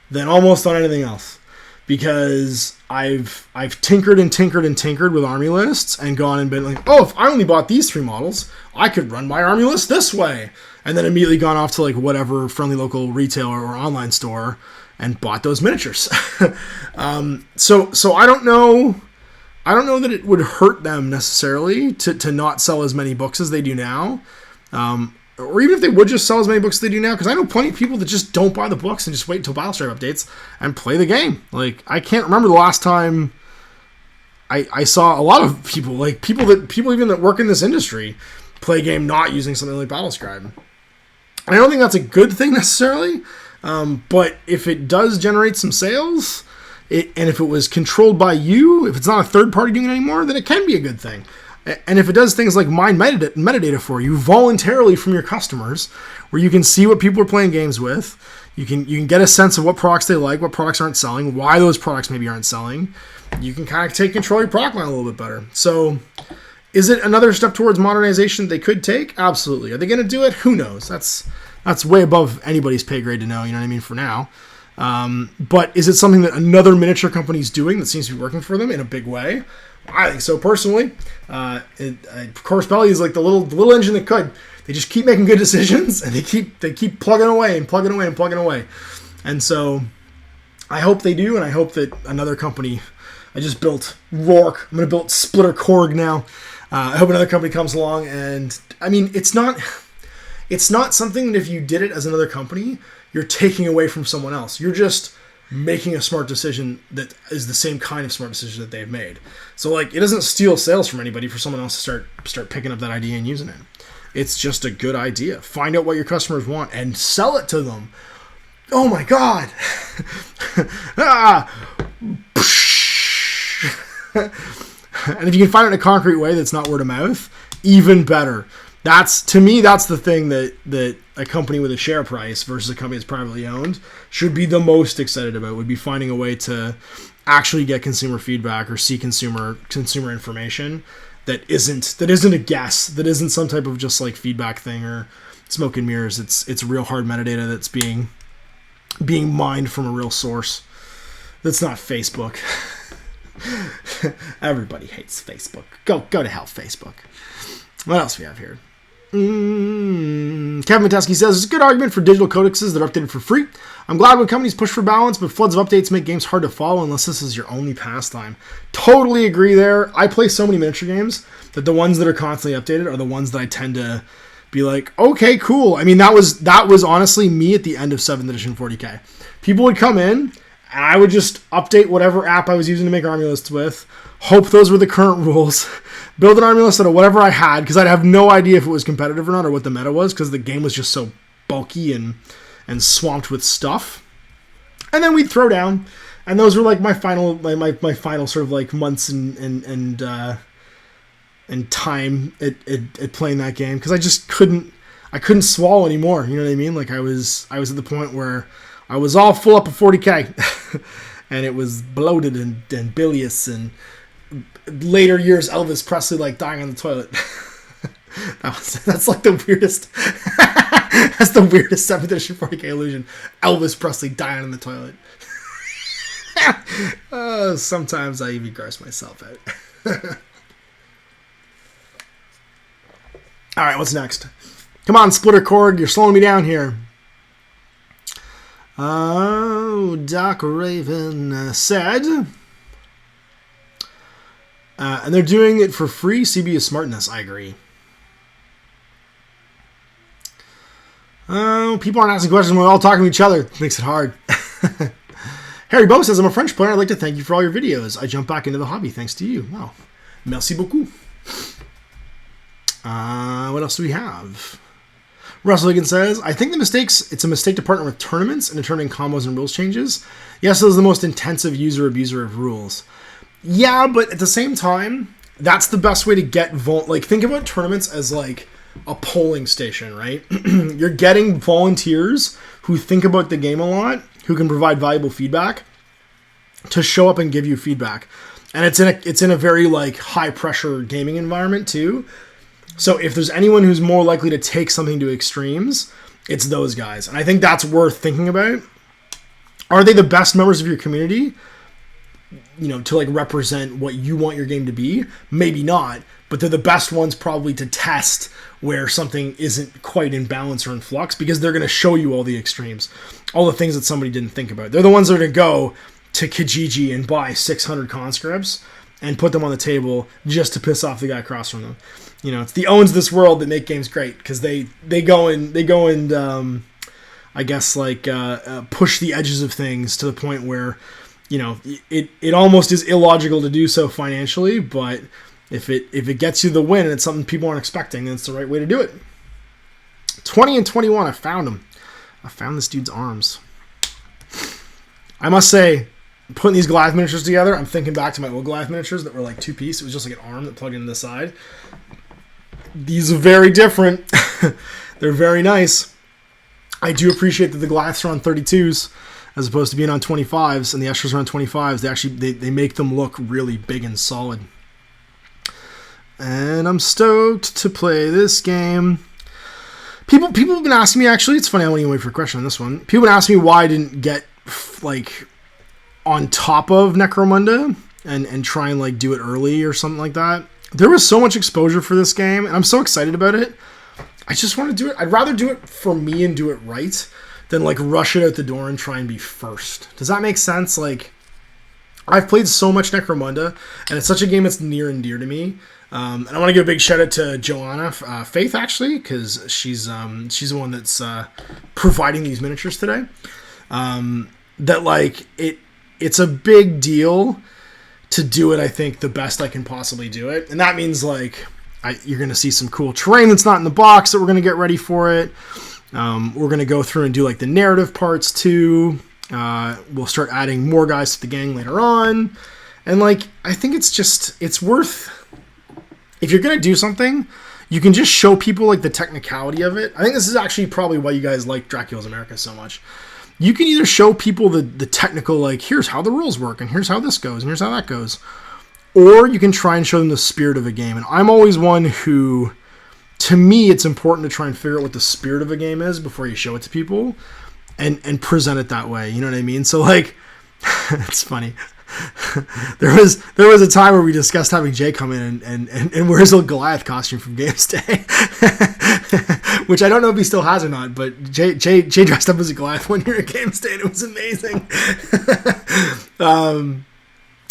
A: than almost on anything else. Because I've tinkered with army lists and gone and been like, oh, if I only bought these 3 models, I could run my army list this way. And then immediately gone off to like whatever friendly local retailer or online store and bought those miniatures. So I don't know that it would hurt them necessarily to not sell as many books as they do now. Or even if they would just sell as many books as they do now, because I know plenty of people that just don't buy the books and just wait until Battlestar updates and play the game. Like, I can't remember the last time I saw a lot of people, like people even that work in this industry, play a game not using something like Battlescribe. And I don't think that's a good thing necessarily, but if it does generate some sales, and if it was controlled by you, if it's not a third party doing it anymore, then it can be a good thing. And if it does things like mine metadata for you voluntarily from your customers, where you can see what people are playing games with, you can get a sense of what products they like, what products aren't selling, why those products maybe aren't selling, you can kind of take control of your product line a little bit better. So is it another step towards modernization they could take? Absolutely. Are they going to do it? Who knows? That's way above anybody's pay grade to know, you know what I mean, for now. But is it something that another miniature company is doing that seems to be working for them in a big way? I think so, personally. Corvus Belli is like the little engine that could. They just keep making good decisions, and they keep plugging away. And so I hope they do, and I hope that another company. I just built Rourke. I'm going to build Splitter Korg now. I hope another company comes along, and I mean, it's not something that if you did it as another company, you're taking away from someone else. You're just making a smart decision that is the same kind of smart decision that they've made. So like, it doesn't steal sales from anybody for someone else to start picking up that idea and using it. It's just a good idea. Find out what your customers want and sell it to them. Oh my God. And if you can find it in a concrete way that's not word of mouth, even better. To me, that's the thing that a company with a share price versus a company that's privately owned should be the most excited about, would be finding a way to actually get consumer feedback or see consumer information that isn't a guess, that isn't some type of just like feedback thing or smoke and mirrors. It's real hard metadata that's being mined from a real source. That's not Facebook. Everybody hates Facebook. Go to hell, Facebook. What else we have here? Kevin Matesky says, it's a good argument for digital codexes that are updated for free. I'm glad when companies push for balance, but floods of updates make games hard to follow unless this is your only pastime. Totally agree there. I play so many miniature games that the ones that are constantly updated are the ones that I tend to be like, okay, cool. I mean, that was honestly me at the end of 7th edition 40k. People would come in, and I would just update whatever app I was using to make army lists with, hope those were the current rules, build an army list out of whatever I had, because I'd have no idea if it was competitive or not or what the meta was, because the game was just so bulky and swamped with stuff. And then we'd throw down, and those were like my final sort of like months and time at playing that game, because I just couldn't swallow anymore. You know what I mean? Like I was at the point where I was all full up of 40k, and it was bloated and bilious, and later years Elvis Presley like dying on the toilet. That's like the weirdest. That's the weirdest 7th edition 40k illusion. Elvis Presley dying in the toilet. Sometimes I even gross myself out. All right, what's next? Come on, Splitter Korg, you're slowing me down here. Oh, Doc Raven said, and they're doing it for free. CB is smartness. I agree. Oh, people aren't asking questions. We're all talking to each other. It makes it hard. Harry Bow says, I'm a French player. I'd like to thank you for all your videos. I jumped back into the hobby thanks to you. Wow. Merci beaucoup. What else do we have? Russell Higgins says, I think it's a mistake to partner with tournaments in determining combos and rules changes. Yes, this is the most intensive user-abuser of rules. Yeah, but at the same time, that's the best way to get... think about tournaments as like a polling station, right? You're getting volunteers who think about the game a lot, who can provide valuable feedback, to show up and give you feedback. And it's in a very like high-pressure gaming environment, too. So if there's anyone who's more likely to take something to extremes, it's those guys. And I think that's worth thinking about. Are they the best members of your community? You know, to like represent what you want your game to be? Maybe not. But they're the best ones probably to test where something isn't quite in balance or in flux, because they're going to show you all the extremes. All the things that somebody didn't think about. They're the ones that are going to go to Kijiji and buy 600 conscripts and put them on the table just to piss off the guy across from them. You know, it's the owns this world that make games great, because they go and I guess like push the edges of things to the point where, you know, it almost is illogical to do so financially, but if it gets you the win and it's something people aren't expecting, then it's the right way to do it. 20 and 21, I found him. I found this dude's arms. I must say, putting these Goliath miniatures together, I'm thinking back to my old Goliath miniatures that were like two-piece. It was just like an arm that plugged into the side. These are very different. They're very nice. I do appreciate that the Goliaths are on 32s as opposed to being on 25s, and the Esters are on 25s. They make them look really big and solid. And I'm stoked to play this game. People have been asking me, actually, it's funny, I won't even wait for a question on this one. People have been asking me why I didn't get like on top of Necromunda and try and like do it early or something like that. There was so much exposure for this game, and I'm so excited about it. I just want to do it. I'd rather do it for me and do it right than like rush it out the door and try and be first. Does that make sense? Like, I've played so much Necromunda, and it's such a game that's near and dear to me. And I want to give a big shout out to Joanna Faith, actually, because she's the one that's providing these miniatures today. That like it's a big deal to do it, I think, the best I can possibly do it. And that means, like, you're going to see some cool terrain that's not in the box that we're going to get ready for it. We're going to go through and do, like, the narrative parts, too. We'll start adding more guys to the gang later on. And, like, I think it's worth... If you're going to do something, you can just show people, like, the technicality of it. I think this is actually probably why you guys like Dracula's America so much. you can either show people the technical, like, here's how the rules work, and here's how this goes, and here's how that goes. Or you can try and show them the spirit of a game. And I'm always one who, to me, it's important to try and figure out what the spirit of a game is before you show it to people and present it that way. You know what I mean? So, like, it's funny. there was a time where we discussed having Jay come in and wear his little Goliath costume from Games Day, which I don't know if he still has or not, but Jay dressed up as a Goliath one year at Games Day, and it was amazing.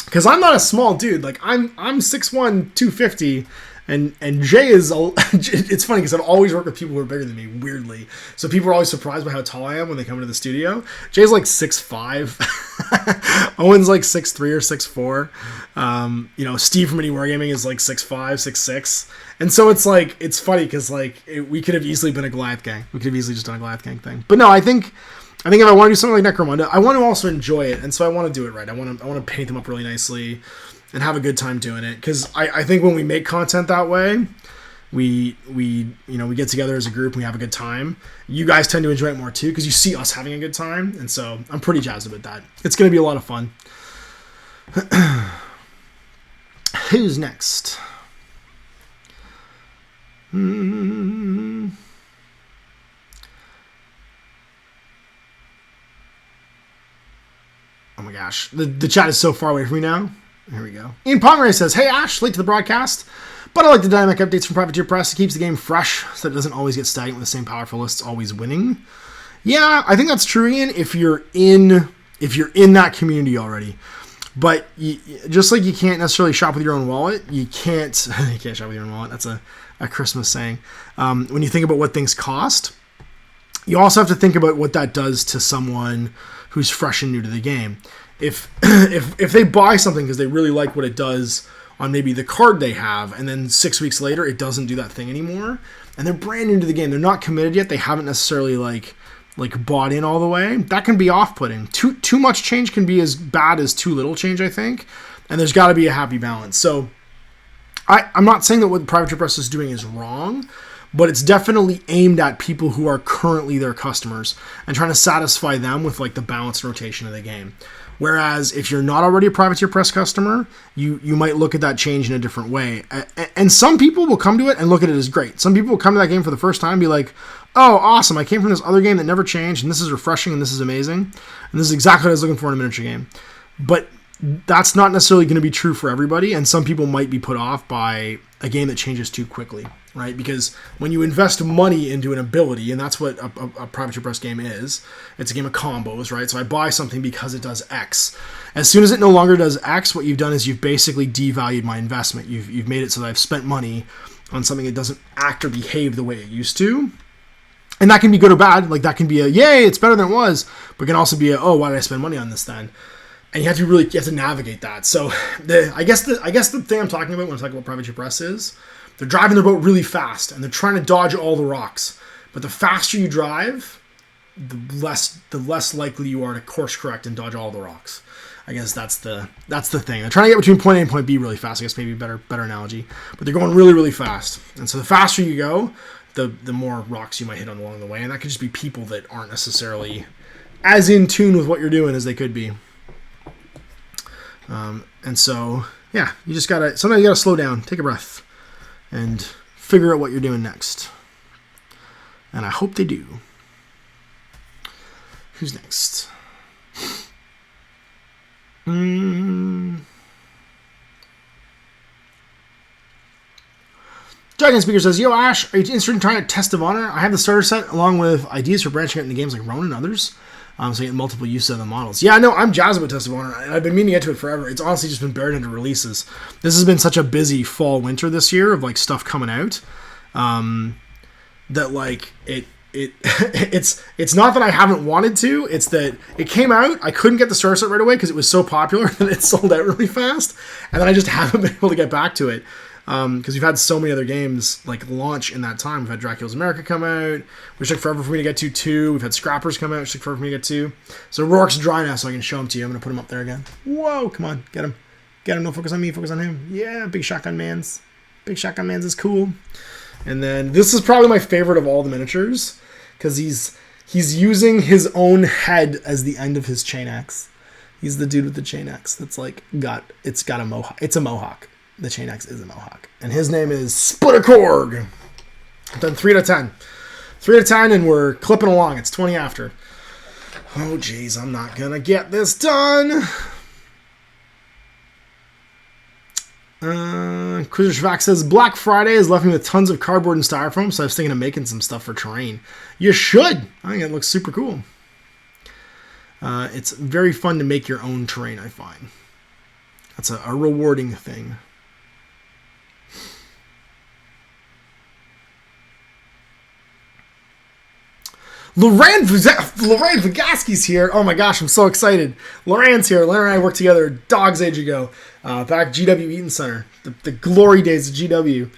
A: Because I'm not a small dude. Like, I'm 6'1", 250, and Jay is... It's funny because I've always worked with people who are bigger than me, weirdly. So people are always surprised by how tall I am when they come into the studio. Jay's like 6'5". Owen's like 6'3" or 6'4". You know, Steve from Wargaming is like 6'5", 6'6". And so it's like, it's funny because like we could have easily been a Goliath gang. We could have easily just done a Goliath gang thing. But no, I think if I want to do something like Necromunda, I want to also enjoy it, and so I want to do it right. I want to paint them up really nicely and have a good time doing it. Because I think when we make content that way, we get together as a group and we have a good time. You guys tend to enjoy it more too because you see us having a good time, and so I'm pretty jazzed about that. It's going to be a lot of fun. Who's next? Oh my gosh. The chat is so far away from me now. Here we go. Ian Pomeroy says, hey Ash, late to the broadcast, but I like the dynamic updates from Privateer Press. It keeps the game fresh so that it doesn't always get stagnant with the same powerful lists always winning. Yeah, I think that's true, Ian, if you're in that community already. But just like you can't necessarily shop with your own wallet, you can't shop with your own wallet. That's a Christmas saying. When you think about what things cost, you also have to think about what that does to someone who's fresh and new to the game. If they buy something because they really like what it does on maybe the card they have, and then 6 weeks later it doesn't do that thing anymore, and they're brand new to the game, they're not committed yet, they haven't necessarily like bought in all the way, that can be off-putting. Too much change can be as bad as too little change, I think, and there's got to be a happy balance. So I'm not saying that what Privateer Press is doing is wrong, but it's definitely aimed at people who are currently their customers and trying to satisfy them with like the balanced rotation of the game. Whereas if you're not already a Privateer Press customer, you might look at that change in a different way. And some people will come to it and look at it as great. Some people will come to that game for the first time and be like, oh, awesome, I came from this other game that never changed, and this is refreshing, and this is amazing. And this is exactly what I was looking for in a miniature game. But that's not necessarily going to be true for everybody, and some people might be put off by a game that changes too quickly, right? Because when you invest money into an ability, and that's what a Privateer Press game is, it's a game of combos, right? So I buy something because it does X. As soon as it no longer does X, what you've done is you've basically devalued my investment. You've made it so that I've spent money on something that doesn't act or behave the way it used to. And that can be good or bad. Like, that can be a, yay, it's better than it was, but it can also be a, oh, why did I spend money on this then? And you have to navigate that. So I guess the thing I'm talking about when I talk about Privateer Press is they're driving their boat really fast and they're trying to dodge all the rocks. But the faster you drive, the less likely you are to course correct and dodge all the rocks. I guess that's the thing. They're trying to get between point A and point B really fast. I guess maybe a better analogy. But they're going really, really fast. And so the faster you go, the more rocks you might hit along the way. And that could just be people that aren't necessarily as in tune with what you're doing as they could be. And so, yeah, sometimes you gotta slow down, take a breath, and figure out what you're doing next. And I hope they do. Who's next? Dragon Speaker says, yo, Ash, are you interested in trying a Test of Honor? I have the starter set along with ideas for branching out into games like Ronin and others. So you get multiple uses of the models. Yeah, no, I'm jazzed about Test of Honor, and I've been meaning to get to it forever. It's honestly just been buried under releases. This has been such a busy fall-winter this year of like stuff coming out that like it's not that I haven't wanted to. It's that it came out. I couldn't get the starter set right away because it was so popular that it sold out really fast, and then I just haven't been able to get back to it. Because we've had so many other games like launch in that time. We've had Dracula's America come out, which took forever for me to get to too. We've had Scrappers come out, which took forever for me to get to. So Rourke's dry now, so I can show him to you. I'm going to put him up there again. Whoa, come on, get him. Get him, don't focus on me, focus on him. Yeah, Big Shotgun Mans. Big Shotgun Mans is cool. And then this is probably my favorite of all the miniatures, because he's He's using his own head as the end of his chain axe. He's the dude with the chain axe that's like it's got a mohawk. It's a mohawk. The chain axe is a mohawk. And his name is Splitterkorg. I've done 3 out of 10. 3 out of 10, and we're clipping along. It's 20 after. Oh, jeez, I'm not going to get this done. Cruiser Shvac says, Black Friday has left me with tons of cardboard and styrofoam, so I was thinking of making some stuff for terrain. You should. I think it looks super cool. It's very fun to make your own terrain, I find. That's a rewarding thing. Lorraine Vygotsky's here. Oh my gosh, I'm so excited. Lorraine's here. Lorraine and I worked together dog's age ago, back at GW Eaton Center, the glory days of GW.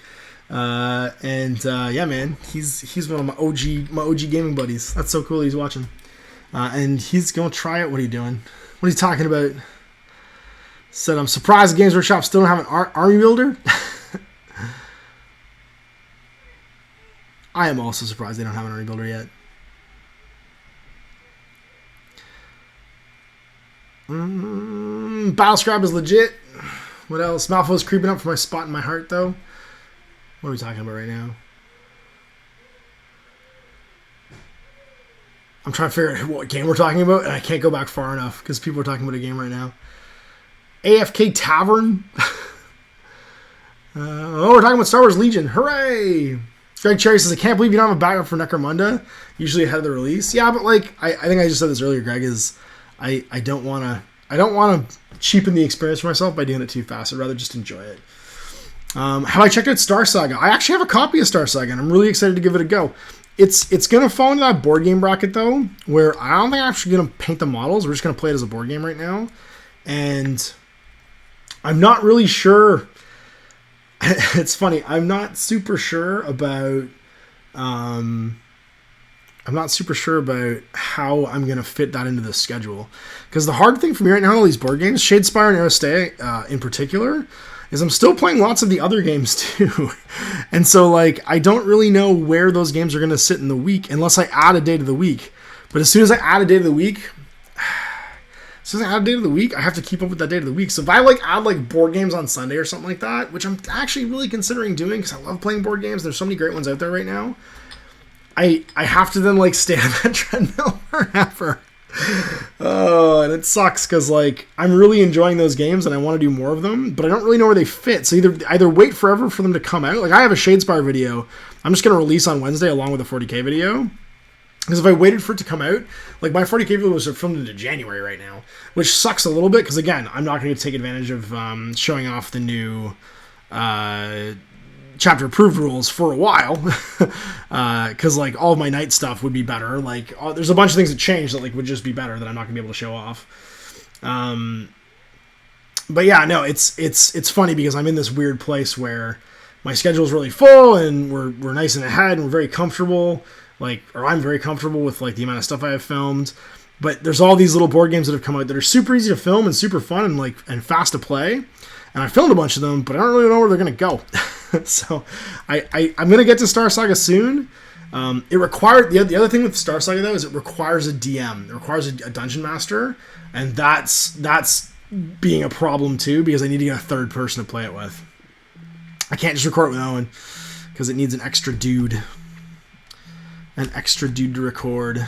A: Yeah, man, he's one of my OG gaming buddies. That's so cool. He's watching, and he's gonna try it. What are you doing? What are you talking about? Said I'm surprised Games Workshop still don't have an army builder. I am also surprised they don't have an army builder yet. Battlescribe is legit. What else? Malfoy's creeping up for my spot in my heart, though. What are we talking about right now? I'm trying to figure out what game we're talking about, and I can't go back far enough because people are talking about a game right now. AFK Tavern. We're talking about Star Wars Legion. Hooray! Greg Cherry says, I can't believe you don't have a backup for Necromunda, usually ahead of the release. Yeah, but like I think I just said this earlier, Greg, is I don't want to cheapen the experience for myself by doing it too fast. I'd rather just enjoy it. Have I checked out Star Saga? I actually have a copy of Star Saga, and I'm really excited to give it a go. It's going to fall into that board game bracket, though, where I don't think I'm actually going to paint the models. We're just going to play it as a board game right now. And I'm not really sure. It's funny. I'm not super sure about how I'm going to fit that into the schedule. Because the hard thing for me right now, all these board games, Shadespire and Aristea in particular, is I'm still playing lots of the other games too. And so like, I don't really know where those games are going to sit in the week unless I add a day to the week. But as soon as I add a day to the week, I have to keep up with that day to the week. So if I add board games on Sunday or something like that, which I'm actually really considering doing because I love playing board games. There's so many great ones out there right now. I have to then stay on that treadmill forever. Oh, and it sucks because I'm really enjoying those games and I want to do more of them, but I don't really know where they fit. So either wait forever for them to come out. I have a Shadespire video I'm just going to release on Wednesday along with a 40K video. Because if I waited for it to come out, my 40K video was filmed into January right now, which sucks a little bit because, again, I'm not going to take advantage of showing off the new chapter approved rules for a while because all of my night stuff would be better. There's a bunch of things that changed that would just be better that I'm not gonna be able to show off. But yeah, no, it's funny because I'm in this weird place where my schedule is really full and we're nice and ahead and we're very comfortable, or I'm very comfortable with the amount of stuff I have filmed. But there's all these little board games that have come out that are super easy to film and super fun and fast to play. And I filmed a bunch of them, but I don't really know where they're gonna go. So I'm going to get to Star Saga soon. It required the other thing with Star Saga, though, is it requires a DM. It requires a dungeon master. And that's being a problem, too, because I need to get a third person to play it with. I can't just record it with Owen because it needs an extra dude. An extra dude to record.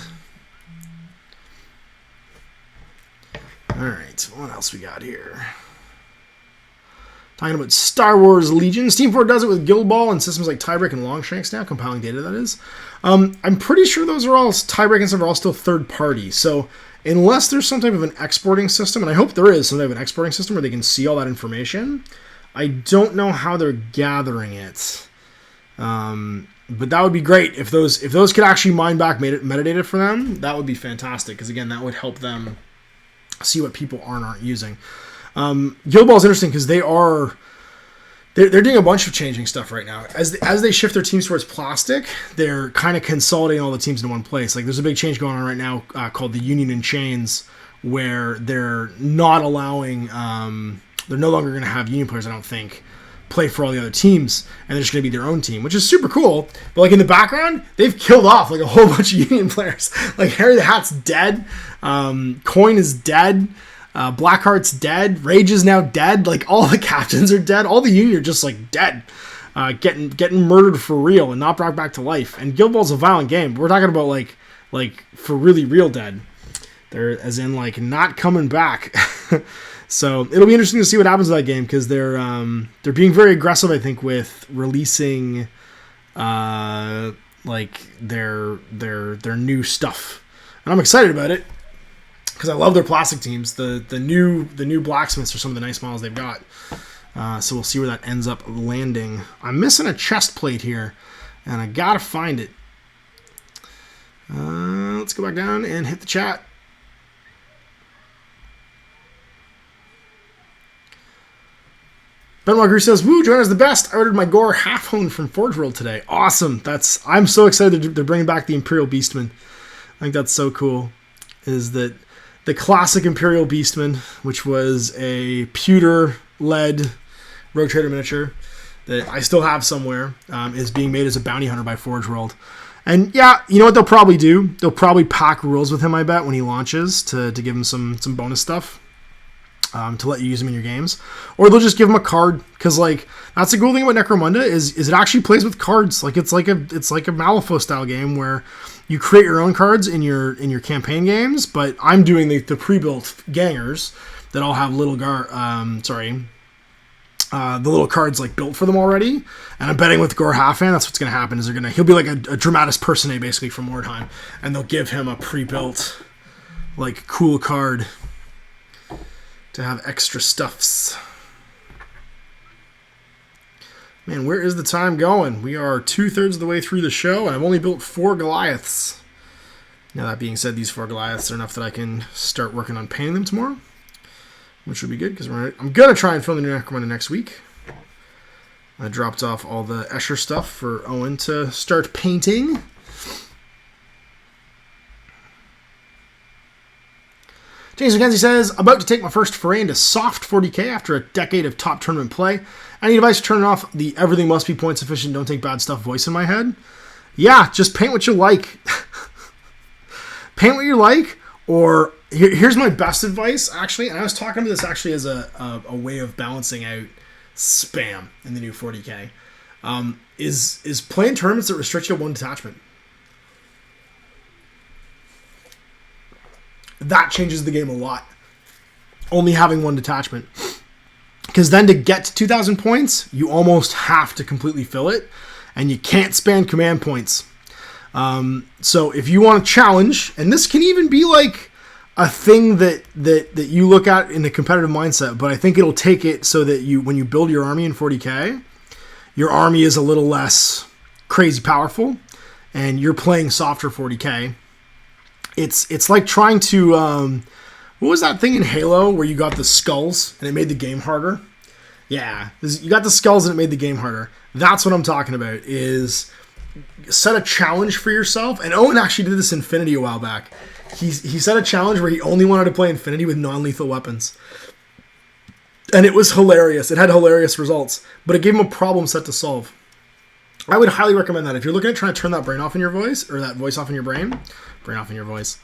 A: All right, what else we got here? Talking about Star Wars Legion. Steam 4 does it with Guild Ball and systems like Tiebreak and Longshanks now, compiling data, that is. I'm pretty sure those are all, Tiebreak and stuff are all still third party. So unless there's some type of an exporting system, and I hope there is some type of an exporting system where they can see all that information, I don't know how they're gathering it. But that would be great. If those could actually mine back metadata for them, that would be fantastic. Because again, that would help them see what people aren't using. Guild Ball is interesting because they're doing a bunch of changing stuff right now. As they shift their teams towards plastic, they're kind of consolidating all the teams in one place. There's a big change going on right now called the Union in Chains, where they're not allowing, they're no longer going to have Union players, I don't think, play for all the other teams, and they're just going to be their own team, which is super cool. But like in the background, they've killed off like a whole bunch of Union players. Like Harry the Hat's dead, Coin is dead, Blackheart's dead, Rage is now dead. Like all the captains are dead. All the Union are just like dead, getting murdered for real and not brought back to life. And Guild Ball's a violent game. But we're talking about like for really real dead. They're as in like not coming back. So it'll be interesting to see what happens to that game, because they're being very aggressive, I think, with releasing like their new stuff, and I'm excited about it because I love their plastic teams. The new blacksmiths are some of the nice models they've got. So we'll see where that ends up landing. I'm missing a chest plate here, and I gotta find it. Let's go back down and hit the chat. Benoit Grew says, "Woo, Joanna's the best. I ordered my Gore half-honed from Forge World today. Awesome. I'm so excited they're bringing back the Imperial Beastman. I think that's so cool. Is that the classic Imperial Beastman, which was a pewter lead Rogue Trader miniature that I still have somewhere, is being made as a bounty hunter by Forge World. And yeah, you know what they'll probably do? They'll probably pack rules with him, I bet, when he launches to give him some bonus stuff. To let you use them in your games, or they'll just give them a card, because like that's the cool thing about Necromunda is it actually plays with cards. Like it's like a Malifaux style game where you create your own cards in your campaign games. But I'm doing the pre-built gangers that all have little the little cards like built for them already. And I'm betting with Gore Halfhand, that's what's going to happen. Is he'll be like a Dramatis Personae basically from Mordheim, and they'll give him a pre-built like cool card to have extra stuffs. Man, where is the time going? We are 2/3 of the way through the show, and I've only built 4 Goliaths. Now, that being said, these 4 Goliaths are enough that I can start working on painting them tomorrow, which would be good, because I'm going to try and film the new Necromunda next week. I dropped off all the Escher stuff for Owen to start painting. James McKenzie says, about to take my first foray into soft 40k after a decade of top tournament play. Any advice to turn off the everything must be point sufficient, don't take bad stuff voice in my head? Yeah, just paint what you like. Paint what you like, or here's my best advice, actually, and I was talking about this actually as a way of balancing out spam in the new 40k, is playing tournaments that restrict you to 1 detachment. That changes the game a lot. Only having 1 detachment. Because then to get to 2,000 points, you almost have to completely fill it. And you can't spam command points. So if you want to challenge, and this can even be like a thing that you look at in a competitive mindset, but I think it'll take it so that when you build your army in 40k, your army is a little less crazy powerful, and you're playing softer 40k. It's like trying to what was that thing in Halo where you got the skulls and it made the game harder? Yeah, you got the skulls and it made the game harder. That's what I'm talking about, is set a challenge for yourself. And Owen actually did this in Infinity a while back. He set a challenge where he only wanted to play Infinity with non-lethal weapons. And it was hilarious. It had hilarious results, but it gave him a problem set to solve. I would highly recommend that. If you're looking at trying to turn that brain off in your voice, or that voice off in your brain off in your voice,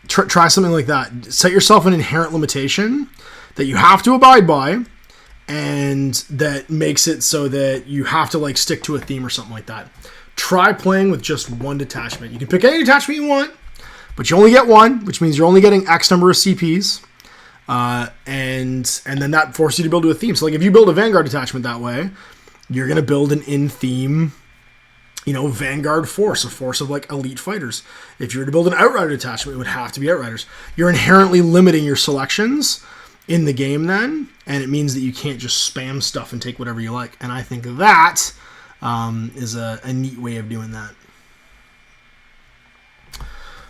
A: try something like that. Set yourself an inherent limitation that you have to abide by, and that makes it so that you have to like stick to a theme or something like that. Try playing with just 1 detachment. You can pick any detachment you want, but you only get 1, which means you're only getting X number of CPs. And then that forces you to build to a theme. So like if you build a Vanguard detachment that way, you're going to build an in-theme, Vanguard force, a force of like elite fighters. If you were to build an Outrider detachment, it would have to be Outriders. You're inherently limiting your selections in the game then, and it means that you can't just spam stuff and take whatever you like. And I think that is a neat way of doing that.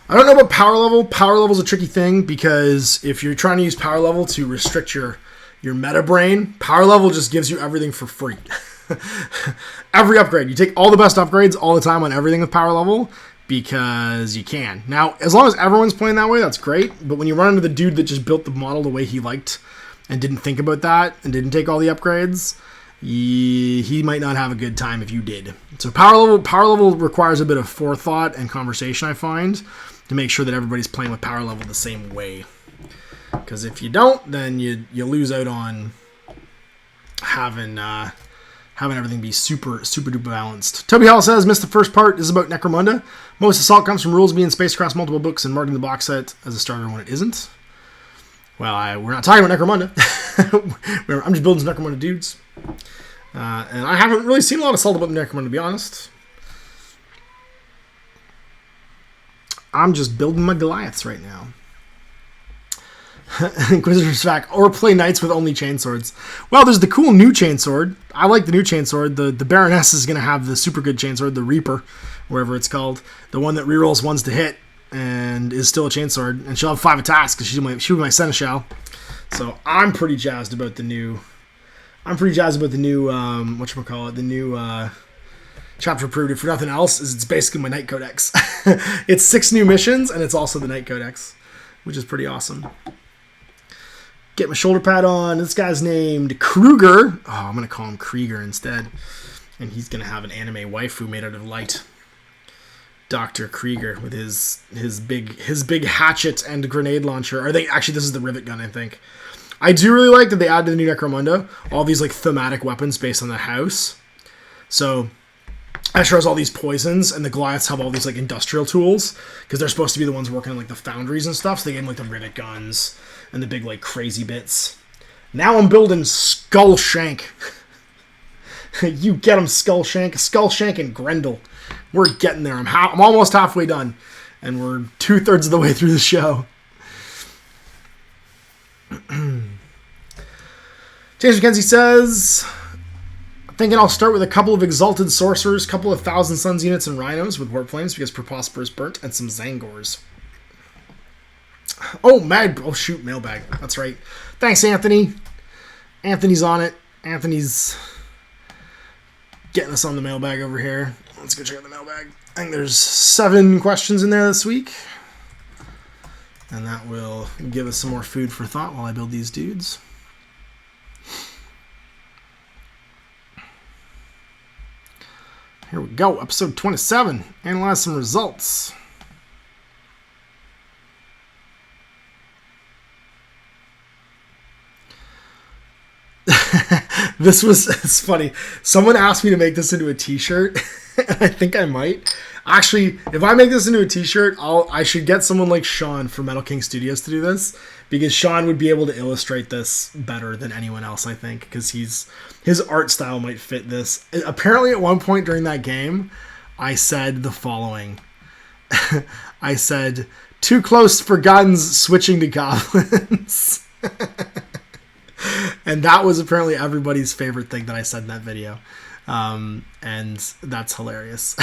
A: I don't know about power level. Power level is a tricky thing, because if you're trying to use power level to restrict your meta brain, power level just gives you everything for free. Every upgrade. You take all the best upgrades all the time on everything with power level, because you can. Now, as long as everyone's playing that way, that's great. But when you run into the dude that just built the model the way he liked and didn't think about that and didn't take all the upgrades, he might not have a good time if you did. So power level requires a bit of forethought and conversation, I find, to make sure that everybody's playing with power level the same way. Because if you don't, then you lose out on having everything be super duper balanced. Toby Hall says, missed the first part. This is about Necromunda. Most assault comes from rules being spaced across multiple books and marking the box set as a starter when it isn't. Well, we're not talking about Necromunda. I'm just building some Necromunda dudes. And I haven't really seen a lot of assault about Necromunda, to be honest. I'm just building my Goliaths right now. Inquisitor's fact, or play knights with only chainswords. Well, there's the cool new chainsword. I like the new chainsword. The Baroness is going to have the super good chainsword, the Reaper, wherever it's called. The one that rerolls ones to hit and is still a chainsword. And she'll have 5 attacks because she'll be my seneschal. So I'm pretty jazzed about the new... whatchamacallit, the new chapter approved. If for nothing else, is it's basically my Knight Codex. It's 6 new missions, and it's also the Knight Codex, which is pretty awesome. Get my shoulder pad on. This guy's named Kruger. Oh, I'm going to call him Krieger instead. And he's going to have an anime waifu made out of light. Dr. Krieger with his big hatchet and grenade launcher. Actually, this is the rivet gun, I think. I do really like that they added to the new Necromunda all these like thematic weapons based on the house. So Escher has all these poisons, and the Goliaths have all these like industrial tools because they're supposed to be the ones working on like the foundries and stuff. So they gave them like the rivet guns and the big like crazy bits. Now I'm building Skull Shank. You get him, Skull Shank and Grendel. We're getting there. I'm almost halfway done, and we're 2/3 of the way through the show. James McKenzie says, thinking I'll start with a couple of Exalted Sorcerers, couple of Thousand Suns units and Rhinos with Warp Flames because Prosper is burnt, and some Zangors. Oh, shoot, mailbag. That's right. Thanks, Anthony. Anthony's on it. Anthony's getting us on the mailbag over here. Let's go check out the mailbag. I think there's 7 questions in there this week. And that will give us some more food for thought while I build these dudes. Here we go. Episode 27. Analyze some results. It's funny. Someone asked me to make this into a t-shirt. And I think I might. Actually, if I make this into a t-shirt, I should get someone like Sean from Metal King Studios to do this, because Sean would be able to illustrate this better than anyone else, I think, because his art style might fit this. Apparently, at one point during that game, I said the following. I said, "Too close for guns, switching to goblins." And that was apparently everybody's favorite thing that I said in that video. And that's hilarious.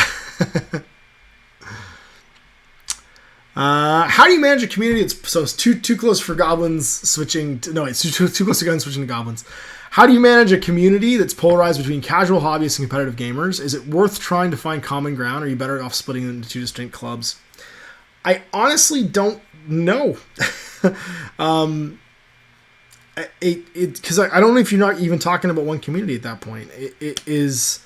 A: How do you manage a community it's too close for goblins switching to... No, it's too close to guns switching to goblins. How do you manage a community that's polarized between casual hobbyists and competitive gamers? Is it worth trying to find common ground, or are you better off splitting it into 2 distinct clubs? I honestly don't know. Because I don't know if you're not even talking about one community at that point. It is...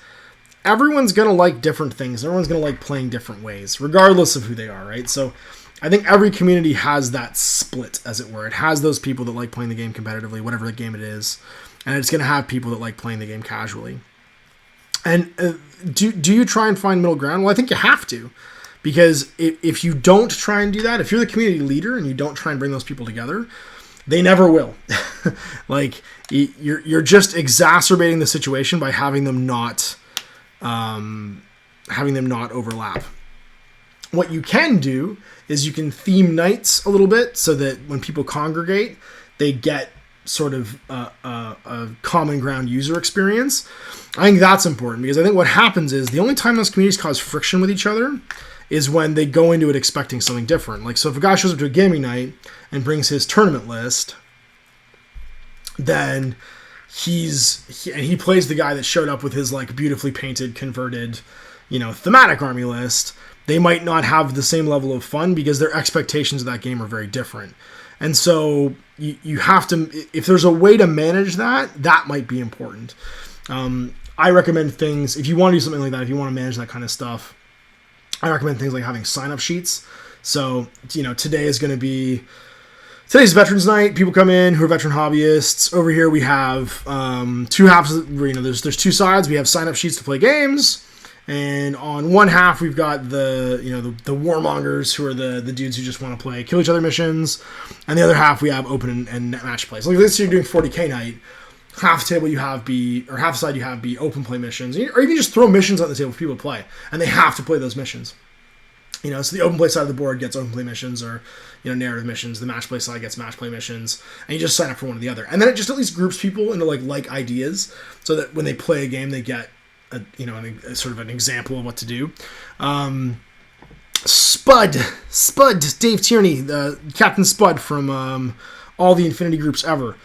A: Everyone's going to like different things. Everyone's going to like playing different ways, regardless of who they are, right? So I think every community has that split, as it were. It has those people that like playing the game competitively, whatever the game it is. And it's going to have people that like playing the game casually. And do you try and find middle ground? Well, I think you have to. Because if you don't try and do that, if you're the community leader and you don't try and bring those people together, they never will. Like, you're just exacerbating the situation by having them not overlap. What you can do is you can theme nights a little bit so that when people congregate, they get sort of a common ground user experience. I think that's important, because I think what happens is the only time those communities cause friction with each other is when they go into it expecting something different. Like, so if a guy shows up to a gaming night and brings his tournament list, then he plays the guy that showed up with his like beautifully painted, converted, thematic army list. They might not have the same level of fun because their expectations of that game are very different. And so you have to, if there's a way to manage that, that might be important. I recommend things, if you want to do something like that, if you want to manage that kind of stuff, I recommend things like having sign-up sheets. So, today is going to be, today's Veterans Night. People come in who are veteran hobbyists. Over here we have two halves, there's two sides. We have sign-up sheets to play games. And on one half, we've got the warmongers, who are the dudes who just want to play kill each other missions. And the other half, we have open and match play. So like, let's say you're doing 40k night. Half the table you have half the side you have be open play missions, or you can just throw missions on the table for people to play, and they have to play those missions. So the open play side of the board gets open play missions, or narrative missions. The match play side gets match play missions, and you just sign up for one or the other. And then it just at least groups people into like ideas, so that when they play a game, they get a sort of an example of what to do. Spud, Dave Tierney, the Captain Spud from all the Infinity groups ever.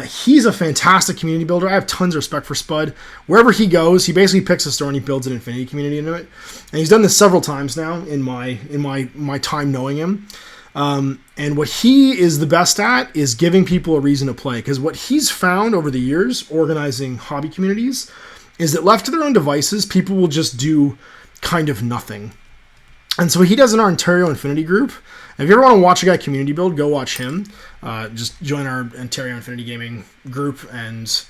A: He's a fantastic community builder. I have tons of respect for Spud. Wherever he goes, he basically picks a store and he builds an Infinity community into it. And he's done this several times now in my time knowing him. And what he is the best at is giving people a reason to play. Because what he's found over the years, organizing hobby communities, is that left to their own devices, people will just do kind of nothing. And so what he does in our Ontario Infinity group, if you ever want to watch a guy community build, go watch him. Just join our Ontario Infinity Gaming group and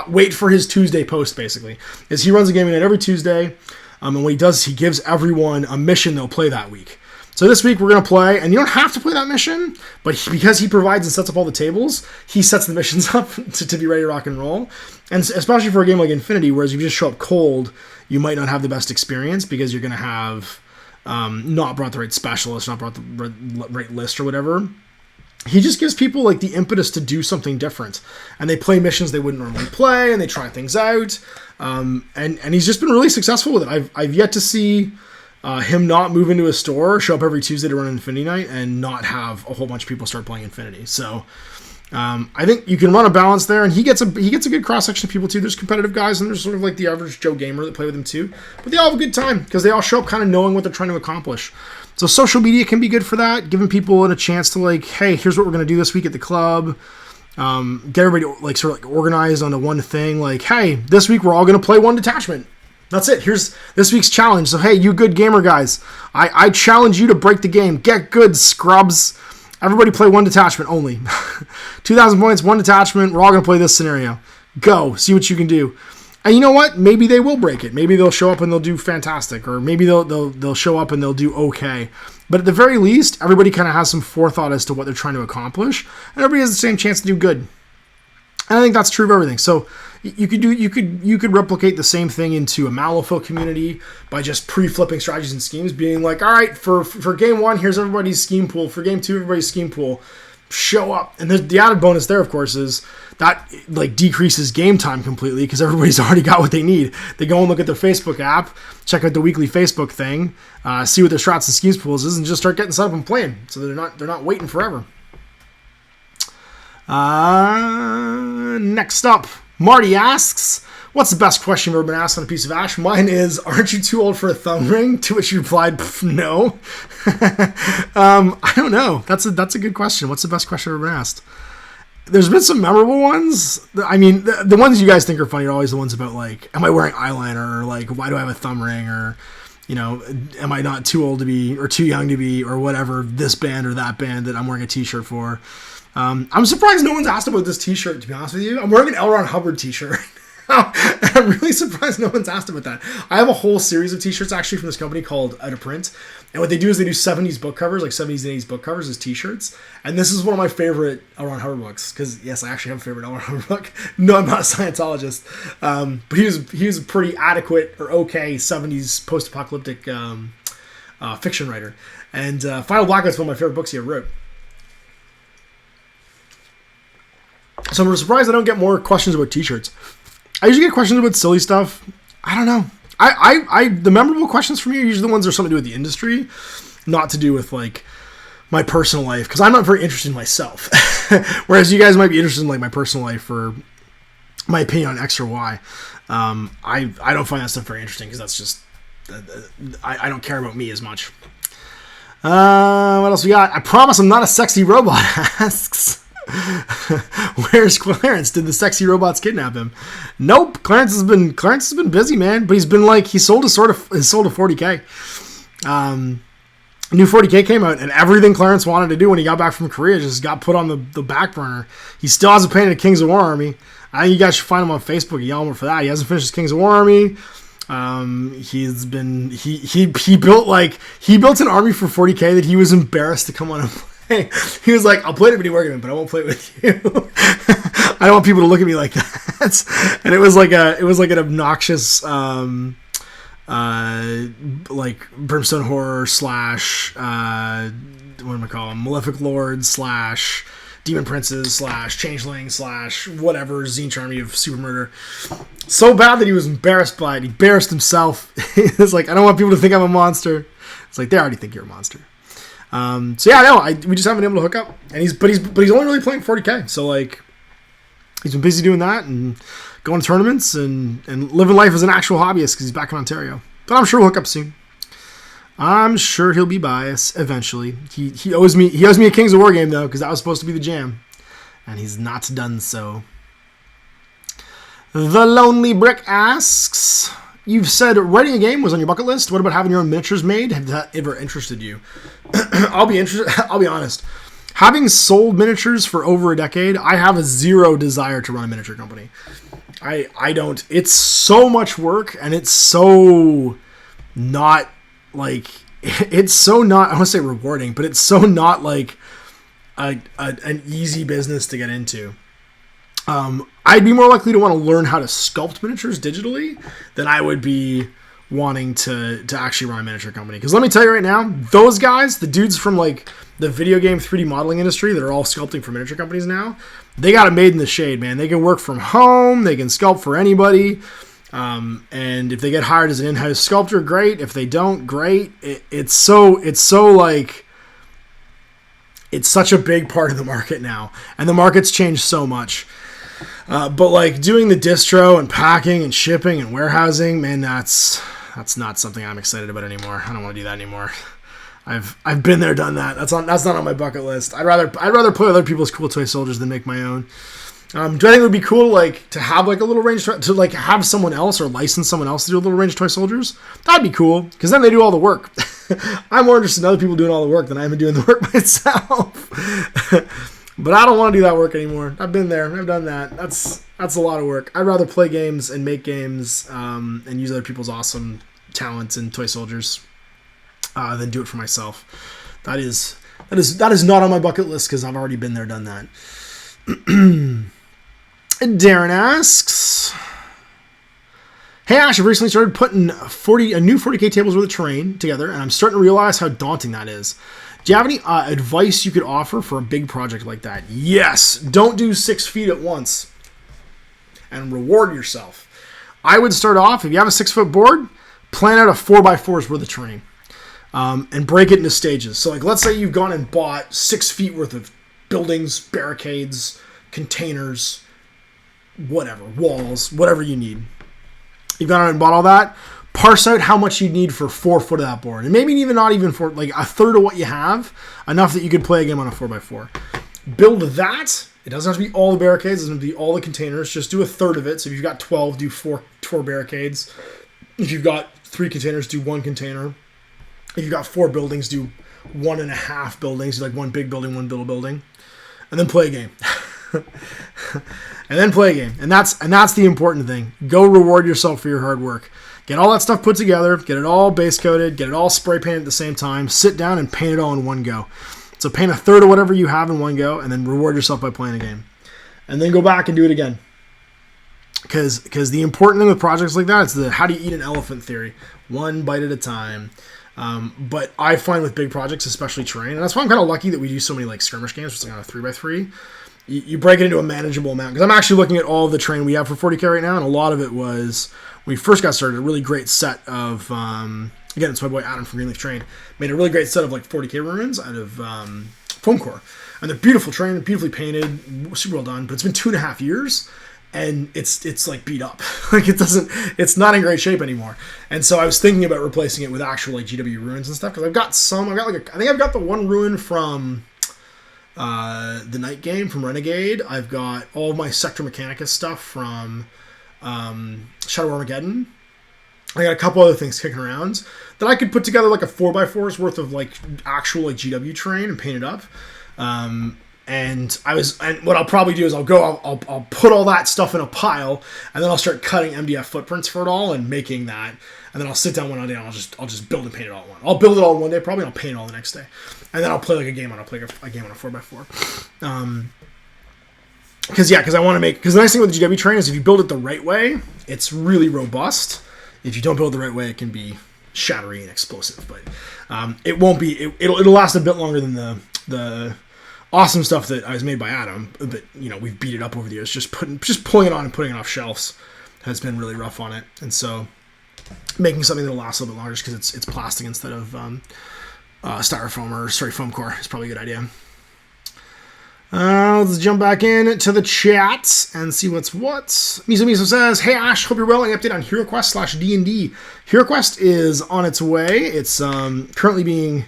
A: wait for his Tuesday post, basically. He runs a gaming night every Tuesday, and what he does is he gives everyone a mission they'll play that week. So this week we're going to play, and you don't have to play that mission, but because he provides and sets up all the tables, he sets the missions up to be ready to rock and roll. And especially for a game like Infinity, whereas if you just show up cold, you might not have the best experience because you're going to have not brought the right specialist, not brought the right list or whatever. He just gives people like the impetus to do something different, and they play missions they wouldn't normally play, and they try things out. And he's just been really successful with it. I've yet to see him not move into a store, show up every Tuesday to run an Infinity night, and not have a whole bunch of people start playing Infinity. So I think you can run a balance there, and he gets a good cross section of people too. There's competitive guys, and there's sort of like the average Joe gamer that play with him too. But they all have a good time because they all show up kind of knowing what they're trying to accomplish. So social media can be good for that, giving people a chance to like, hey, here's what we're going to do this week at the club. Get everybody like sort of like organized onto one thing. Like, hey, this week we're all going to play one detachment. That's it. Here's this week's challenge. So hey, you good gamer guys, I challenge you to break the game. Get good, scrubs. Everybody play one detachment only. 2,000 points, one detachment. We're all going to play this scenario. Go. See what you can do. And you know what? Maybe they will break it. Maybe they'll show up and they'll do fantastic. Or maybe they'll show up and they'll do okay. But at the very least, everybody kind of has some forethought as to what they're trying to accomplish. And everybody has the same chance to do good. And I think that's true of everything. So you could replicate the same thing into a Malifaux community by just pre-flipping strategies and schemes, being like, all right, for game one, here's everybody's scheme pool. For game two, everybody's scheme pool. Show up. And the added bonus there, of course, is that like decreases game time completely because everybody's already got what they need. They go and look at their Facebook app, check out the weekly Facebook thing, see what their strats and schemes pools is, and just start getting set up and playing. So they're not waiting forever. Next up, Marty asks, what's the best question you've ever been asked on a piece of ash? Mine is, aren't you too old for a thumb ring? To which you replied, no. I don't know. That's a good question. What's the best question I've ever been asked? There's been some memorable ones. I mean, the ones you guys think are funny are always the ones about, like, am I wearing eyeliner? Or, like, why do I have a thumb ring? Or, am I not too old to be or too young to be or whatever, this band or that band that I'm wearing a t-shirt for? I'm surprised no one's asked about this t-shirt, to be honest with you. I'm wearing an L. Ron Hubbard t-shirt. I'm really surprised no one's asked about that. I have a whole series of t-shirts actually from this company called Out of Print. And what they do is they do 70s book covers, like 70s and 80s book covers as t-shirts. And this is one of my favorite L. Ron Hubbard books. Because, yes, I actually have a favorite L. Ron Hubbard book. No, I'm not a Scientologist. But he was a pretty adequate or okay 70s post-apocalyptic fiction writer. And Final Blackout's one of my favorite books he ever wrote. So I'm surprised I don't get more questions about t-shirts. I usually get questions about silly stuff. I don't know. The memorable questions for me are usually the ones that are something to do with the industry, not to do with like my personal life, because I'm not very interested in myself. Whereas you guys might be interested in like my personal life or my opinion on X or Y. I don't find that stuff very interesting because that's just I don't care about me as much. What else we got? I promise I'm not a sexy robot. Asks. Where's Clarence? Did the sexy robots kidnap him? Nope. Clarence has been busy, man. But he sold a 40K. New 40K came out, and everything Clarence wanted to do when he got back from Korea just got put on the back burner. He still hasn't painted a Kings of War army. I think you guys should find him on Facebook and yell him for that. He hasn't finished his Kings of War army. He built an army for 40K that he was embarrassed to come on and play. He was like, I'll play it with Wargaming, but I won't play it with you. I don't want people to look at me like that. And it was like an obnoxious like Brimstone Horror / what am I calling him? Malefic Lord / Demon Princes / Changeling / whatever Zinch army of super murder. So bad that he was embarrassed by it. He embarrassed himself. He was like, I don't want people to think I'm a monster. It's like, they already think you're a monster. So yeah, no, we just haven't been able to hook up. And he's only really playing 40K. So like, he's been busy doing that and going to tournaments and living life as an actual hobbyist because he's back in Ontario. But I'm sure we'll hook up soon. I'm sure he'll be biased eventually. He owes me a Kings of War game though, because that was supposed to be the jam, and he's not done so. The Lonely Brick asks, you've said writing a game was on your bucket list. What about having your own miniatures made? Have that ever interested you? I'll be honest. Having sold miniatures for over a decade, I have a zero desire to run a miniature company. I don't. It's so much work, and it's so not like, it's so not, I want to say rewarding, but it's so not like an easy business to get into. I'd be more likely to want to learn how to sculpt miniatures digitally than I would be wanting to actually run a miniature company. Because let me tell you right now, those guys, the dudes from like the video game 3D modeling industry that are all sculpting for miniature companies now, they got it made in the shade, man. They can work from home. They can sculpt for anybody. And if they get hired as an in-house sculptor, great. If they don't, great. It's so like, it's such a big part of the market now, and the market's changed so much. But like doing the distro and packing and shipping and warehousing, man, that's not something I'm excited about anymore. I don't want to do that anymore. I've been there, done that. That's not on my bucket list. I'd rather play other people's cool toy soldiers than make my own. Do I think it would be cool, like, to have, like, a little range, to, like, have someone else or license someone else to do a little range toy soldiers? That'd be cool, because then they do all the work. I'm more interested in other people doing all the work than I am in doing the work myself. But I don't want to do that work anymore. I've been there. I've done that. That's a lot of work. I'd rather play games and make games and use other people's awesome talents and toy soldiers than do it for myself. That is not on my bucket list because I've already been there, done that. Darren asks, hey Ash, I've recently started putting new 40K tables worth of terrain together, and I'm starting to realize how daunting that is. Do you have any advice you could offer for a big project like that? Yes, don't do 6 feet at once, and reward yourself. I would start off, if you have a 6-foot board, plan out a 4x4's worth of terrain, and break it into stages. So like, let's say you've gone and bought 6 feet worth of buildings, barricades, containers, whatever, walls, whatever you need. You've gone out and bought all that. Parse out how much you need for 4 foot of that board. And maybe even not even for like a third of what you have, enough that you could play a game on a 4x4. Build that. It doesn't have to be all the barricades. It doesn't have to be all the containers. Just do a third of it. So if you've got 12, do four barricades. If you've got 3 containers, do 1 container. If you've got 4 buildings, do 1.5 buildings. Like 1 big building, 1 little building. And then play a game. And that's the important thing. Go reward yourself for your hard work. Get all that stuff put together, get it all base coated, get it all spray painted at the same time, sit down and paint it all in one go. So paint a third of whatever you have in one go, and then reward yourself by playing a game. And then go back and do it again. Because the important thing with projects like that is the how do you eat an elephant theory. One bite at a time. But I find with big projects, especially terrain, and that's why I'm kind of lucky that we do so many like skirmish games, which is like on a 3x3. You break it into a manageable amount. Because I'm actually looking at all the terrain we have for 40K right now, and a lot of it was, when we first got started, a really great set of, again, it's my boy Adam from Greenleaf Terrain, made a really great set of like 40K ruins out of foam core. And they're beautiful terrain, beautifully painted, super well done, but it's been 2.5 years, and it's like beat up. Like it's not in great shape anymore. And so I was thinking about replacing it with actual like GW ruins and stuff, because I think I've got the one ruin from the Night Game from Renegade. I've got all of my Sector Mechanicus stuff from Shadow Armageddon. I got a couple other things kicking around that I could put together like a 4x4's worth of like actual like GW terrain and paint it up. And what I'll probably do is I'll put all that stuff in a pile, and then I'll start cutting MDF footprints for it all and making that, and then I'll sit down one day and I'll just build and paint it all in one. I'll build it all in one day probably, and I'll paint it all the next day, and then I'll play like a game on a 4x4. Because I want to because the nice thing with the GW terrain is if you build it the right way, it's really robust. If you don't build it the right way, it can be shattery and explosive, but it won't be. It'll last a bit longer than the awesome stuff that I was made by Adam. But we've beat it up over the years. Just pulling it on and putting it off shelves has been really rough on it, and so making something that'll last a little bit longer just because it's plastic instead of styrofoam or foam core is probably a good idea. Let's jump back in to the chat and see what's what. Miso says, "Hey Ash, hope you're well. Any update on HeroQuest /D&D? HeroQuest is on its way. It's currently being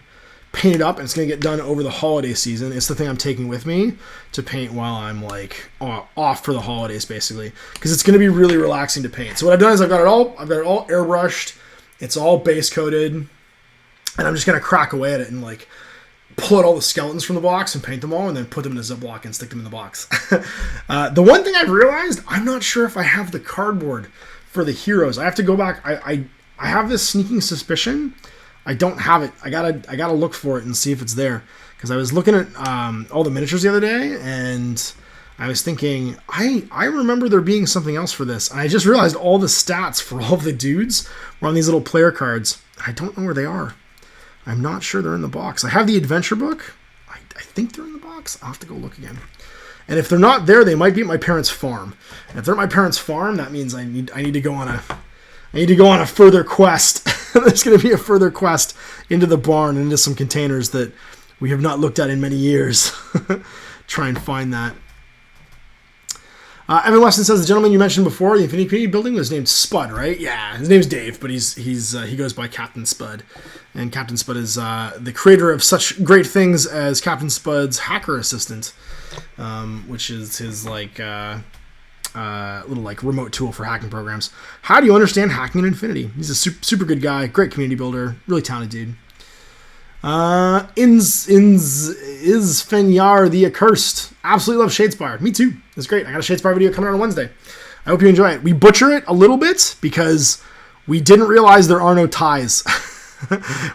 A: painted up, and it's going to get done over the holiday season. It's the thing I'm taking with me to paint while I'm like off for the holidays, basically, because it's going to be really relaxing to paint. So what I've done is I've got it all airbrushed. It's all base coated, and I'm just going to crack away at it and like pull out all the skeletons from the box and paint them all, and then put them in a Ziploc and stick them in the box. The one thing I've realized, I'm not sure if I have the cardboard for the heroes. I have to go back. I have this sneaking suspicion I don't have it. I gotta look for it and see if it's there, because I was looking at all the miniatures the other day, and I was thinking I remember there being something else for this, and I just realized all the stats for all of the dudes were on these little player cards. I don't know where they are. I'm not sure they're in the box. I have the adventure book. I think they're in the box. I'll have to go look again. And if they're not there, they might be at my parents' farm. And if they're at my parents' farm, that means I need to go on a further quest. There's going to be a further quest into the barn and into some containers that we have not looked at in many years. Try and find that. Evan Weston says, the gentleman you mentioned before, the Infinity Community building, was named Spud, right? Yeah, his name's Dave, but he goes by Captain Spud. And Captain Spud is the creator of such great things as Captain Spud's Hacker Assistant, which is his little remote tool for hacking programs. How do you understand hacking in Infinity? He's a super good guy, great community builder, really talented dude. Is Fenyar the Accursed? Absolutely love Shadespire. Me too. It's great. I got a Shadespire video coming out on Wednesday. I hope you enjoy it. We butcher it a little bit because we didn't realize there are no ties.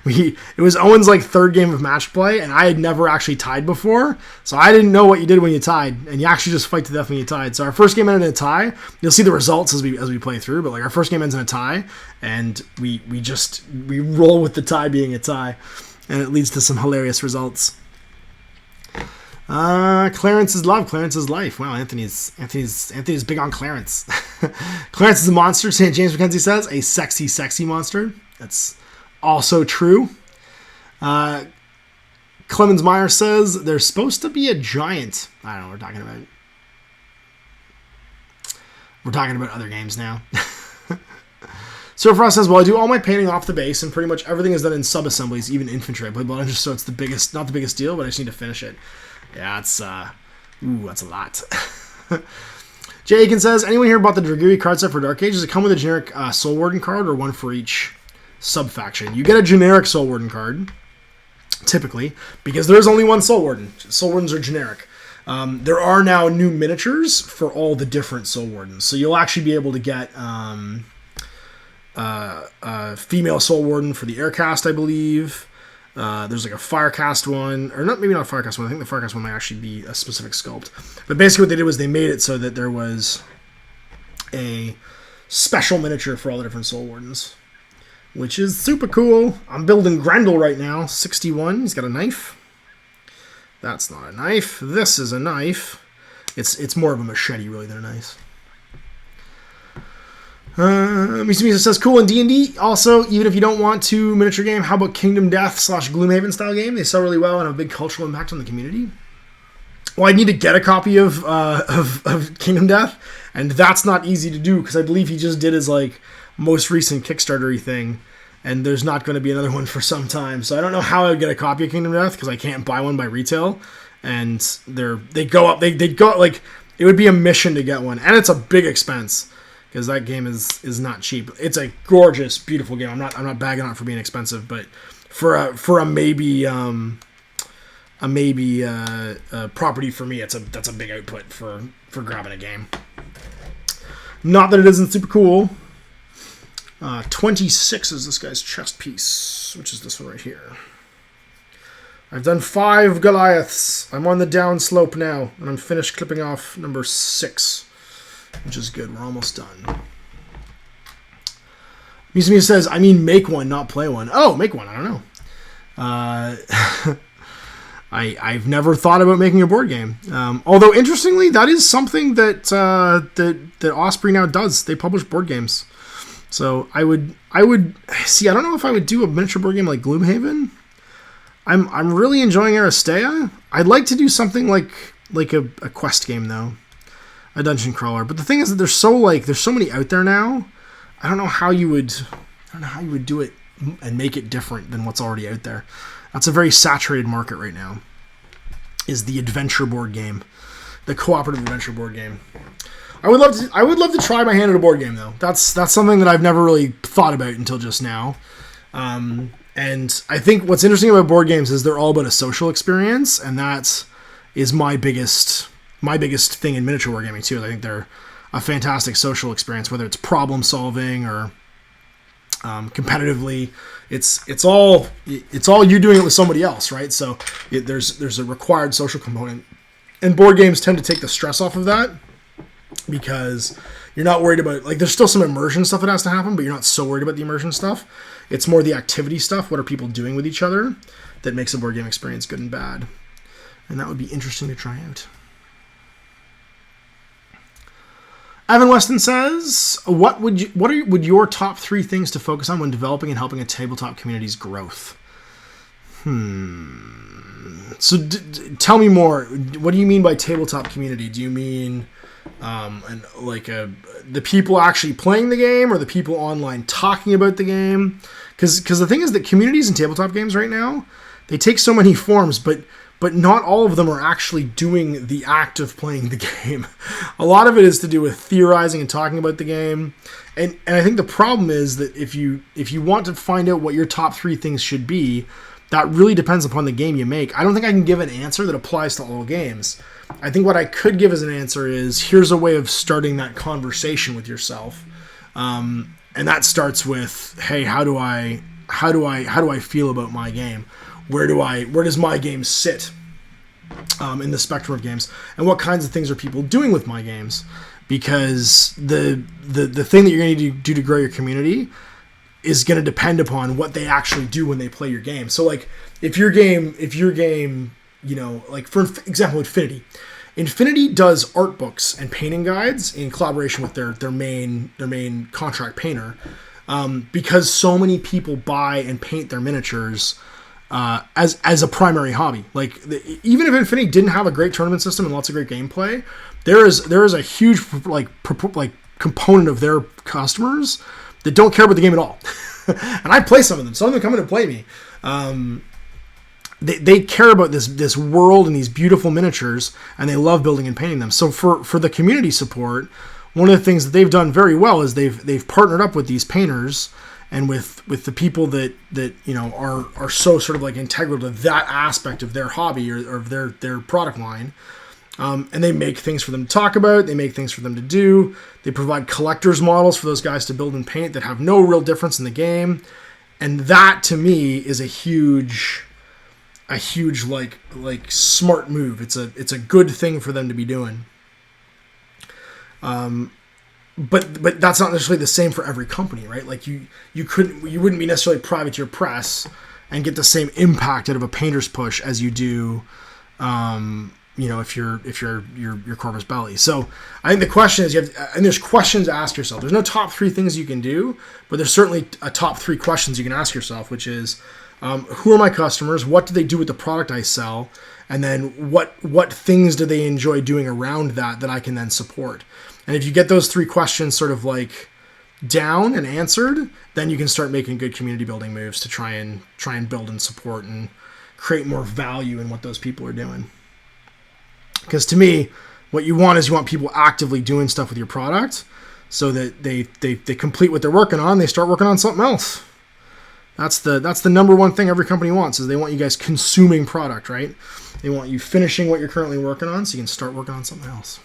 A: It was Owen's third game of match play, and I had never actually tied before, so I didn't know what you did when you tied, and you actually just fight to death when you tied. So our first game ended in a tie. You'll see the results as we play through, but our first game ends in a tie, and we roll with the tie being a tie, and it leads to some hilarious results. Clarence is love, Clarence is life. Wow, Anthony's big on Clarence. Clarence is a monster, St. James McKenzie says, a sexy monster. That's also true. Clemens Meyer says there's supposed to be a giant. I don't know what we're talking about. We're talking about other games now. Sir Frost says, well, I do all my painting off the base, and pretty much everything is done in sub-assemblies, even infantry. I play Blood Hunters, so it's not the biggest deal, but I just need to finish it. Yeah, that's a lot. Jay Aiken says, anyone here bought the Dragiri card set for Dark Age? Does it come with a generic Soul Warden card, or one for each sub-faction? You get a generic Soul Warden card, typically, because there's only one Soul Warden. Soul Wardens are generic. There are now new miniatures for all the different Soul Wardens, so you'll actually be able to get female Soul Warden for the Aircast, I believe. There's a Firecast one, or maybe not a Firecast one. I think the Firecast one might actually be a specific sculpt. But basically what they did was they made it so that there was a special miniature for all the different Soul Wardens, which is super cool. I'm building Grendel right now, 61. He's got a knife. That's not a knife. This is a knife. It's more of a machete, really, than a knife. Misa says, cool in D&D. Also, even if you don't want to miniature game, how about Kingdom Death / Gloomhaven style game? They sell really well and have a big cultural impact on the community. Well, I need to get a copy of Kingdom Death, and that's not easy to do because I believe he just did his most recent Kickstarter-y thing, and there's not going to be another one for some time. So I don't know how I would get a copy of Kingdom Death because I can't buy one by retail, and they go up. They go like it would be a mission to get one, and it's a big expense because that game is not cheap. It's a gorgeous, beautiful game. I'm not bagging on it for being expensive, but for a maybe property for me, that's a big output for grabbing a game. Not that it isn't super cool. 26 is this guy's chest piece, which is this one right here. I've done 5 Goliaths. I'm on the down slope now, and I'm finished clipping off number 6, which is good. We're almost done. Musumi says, I mean make one, not play one. Oh, make one. I don't know. I've never thought about making a board game. Although, interestingly, that is something that Osprey now does. They publish board games. So I would see. I don't know if I would do a miniature board game like Gloomhaven. I'm really enjoying Aristea. I'd like to do something like a quest game though, a dungeon crawler. But the thing is that there's so many out there now. I don't know how you would do it and make it different than what's already out there. That's a very saturated market right now. Is the adventure board game, the cooperative adventure board game. I would love to try my hand at a board game though. That's something that I've never really thought about until just now. And I think what's interesting about board games is they're all about a social experience, and that is my biggest thing in miniature wargaming too. I think they're a fantastic social experience, whether it's problem solving or competitively. It's all you doing it with somebody else, right? So there's a required social component, and board games tend to take the stress off of that. Because you're not worried about, like, there's still some immersion stuff that has to happen, but you're not so worried about the immersion stuff. It's more the activity stuff, what are people doing with each other, that makes a board game experience good and bad. And that would be interesting to try out. Evan Weston says, what would your top 3 things to focus on when developing and helping a tabletop community's growth? So tell me more. What do you mean by tabletop community? Do you mean the people actually playing the game, or the people online talking about the game? Because the thing is that communities in tabletop games right now, they take so many forms, but not all of them are actually doing the act of playing the game. A lot of it is to do with theorizing and talking about the game. And I think the problem is that if you want to find out what your top 3 things should be, that really depends upon the game you make. I don't think I can give an answer that applies to all games. I think what I could give as an answer is, here's a way of starting that conversation with yourself. And that starts with, hey, how do I feel about my game? Where does my game sit in the spectrum of games? And what kinds of things are people doing with my games? Because the thing that you're going to do to grow your community is going to depend upon what they actually do when they play your game. So, like, if your game, you know, like, for example, Infinity does art books and painting guides in collaboration with their main contract painter, because so many people buy and paint their miniatures as a primary hobby. Like, even if Infinity didn't have a great tournament system and lots of great gameplay, there is a huge component of their customers that don't care about the game at all. And I play some of them. Some of them come in to play me. They care about this world and these beautiful miniatures, and they love building and painting them. So for the community support, one of the things that they've done very well is they've partnered up with these painters and with the people that you know are so sort of like integral to that aspect of their hobby or of their product line. And they make things for them to talk about. They make things for them to do. They provide collector's models for those guys to build and paint that have no real difference in the game. And that, to me, is a huge like smart move. It's a good thing for them to be doing. But that's not necessarily the same for every company, right? Like you wouldn't be necessarily private to your press and get the same impact out of a painter's push as you do. You know, if you're Corvus Belli. So I think the question is, and there's questions to ask yourself. There's no top 3 things you can do, but there's certainly a top 3 questions you can ask yourself, which is, who are my customers? What do they do with the product I sell? And then what things do they enjoy doing around that I can then support? And if you get those 3 questions sort of like down and answered, then you can start making good community building moves to try and build and support and create more value in what those people are doing. Because to me, what you want is you want people actively doing stuff with your product so that they complete what they're working on, they start working on something else. That's the number one thing every company wants, is they want you guys consuming product, right? They want you finishing what you're currently working on so you can start working on something else.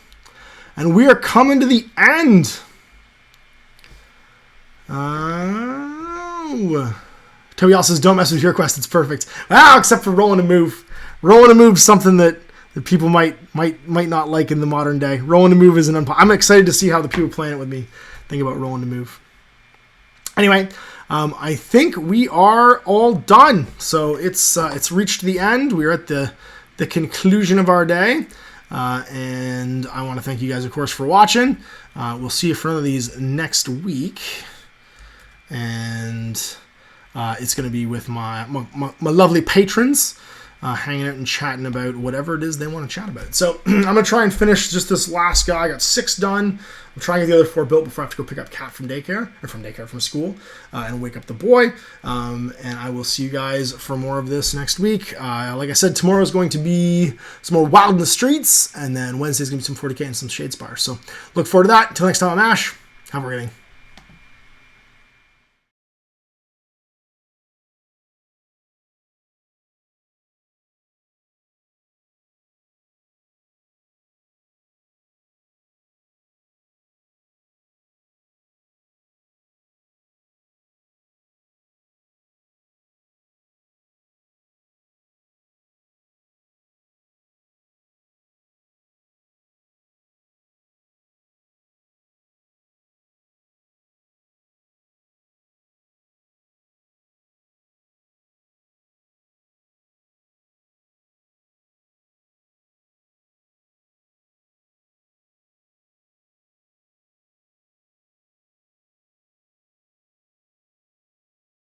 A: And we are coming to the end. Toby also says, don't mess with your quest, it's perfect. Wow, except for rolling a move. Rolling a move is something that people might not like in the modern day. Rolling a move is an I'm excited to see how the people playing it with me think about rolling a move. Anyway, I think we are all done. So it's reached the end. We're at the conclusion of our day. And I want to thank you guys, of course, for watching. We'll see you for one of these next week. And it's going to be with my lovely patrons, hanging out and chatting about whatever it is they want to chat about. So I'm going to try and finish just this last guy. I got 6 done. I'm trying to get the other 4 built before I have to go pick up Kat from school, and wake up the boy. And I will see you guys for more of this next week. Like I said, tomorrow is going to be some more Wild in the Streets, and then Wednesday is going to be some 40k and some Shadespire. So look forward to that. Until next time, I'm Ash. Have a great day.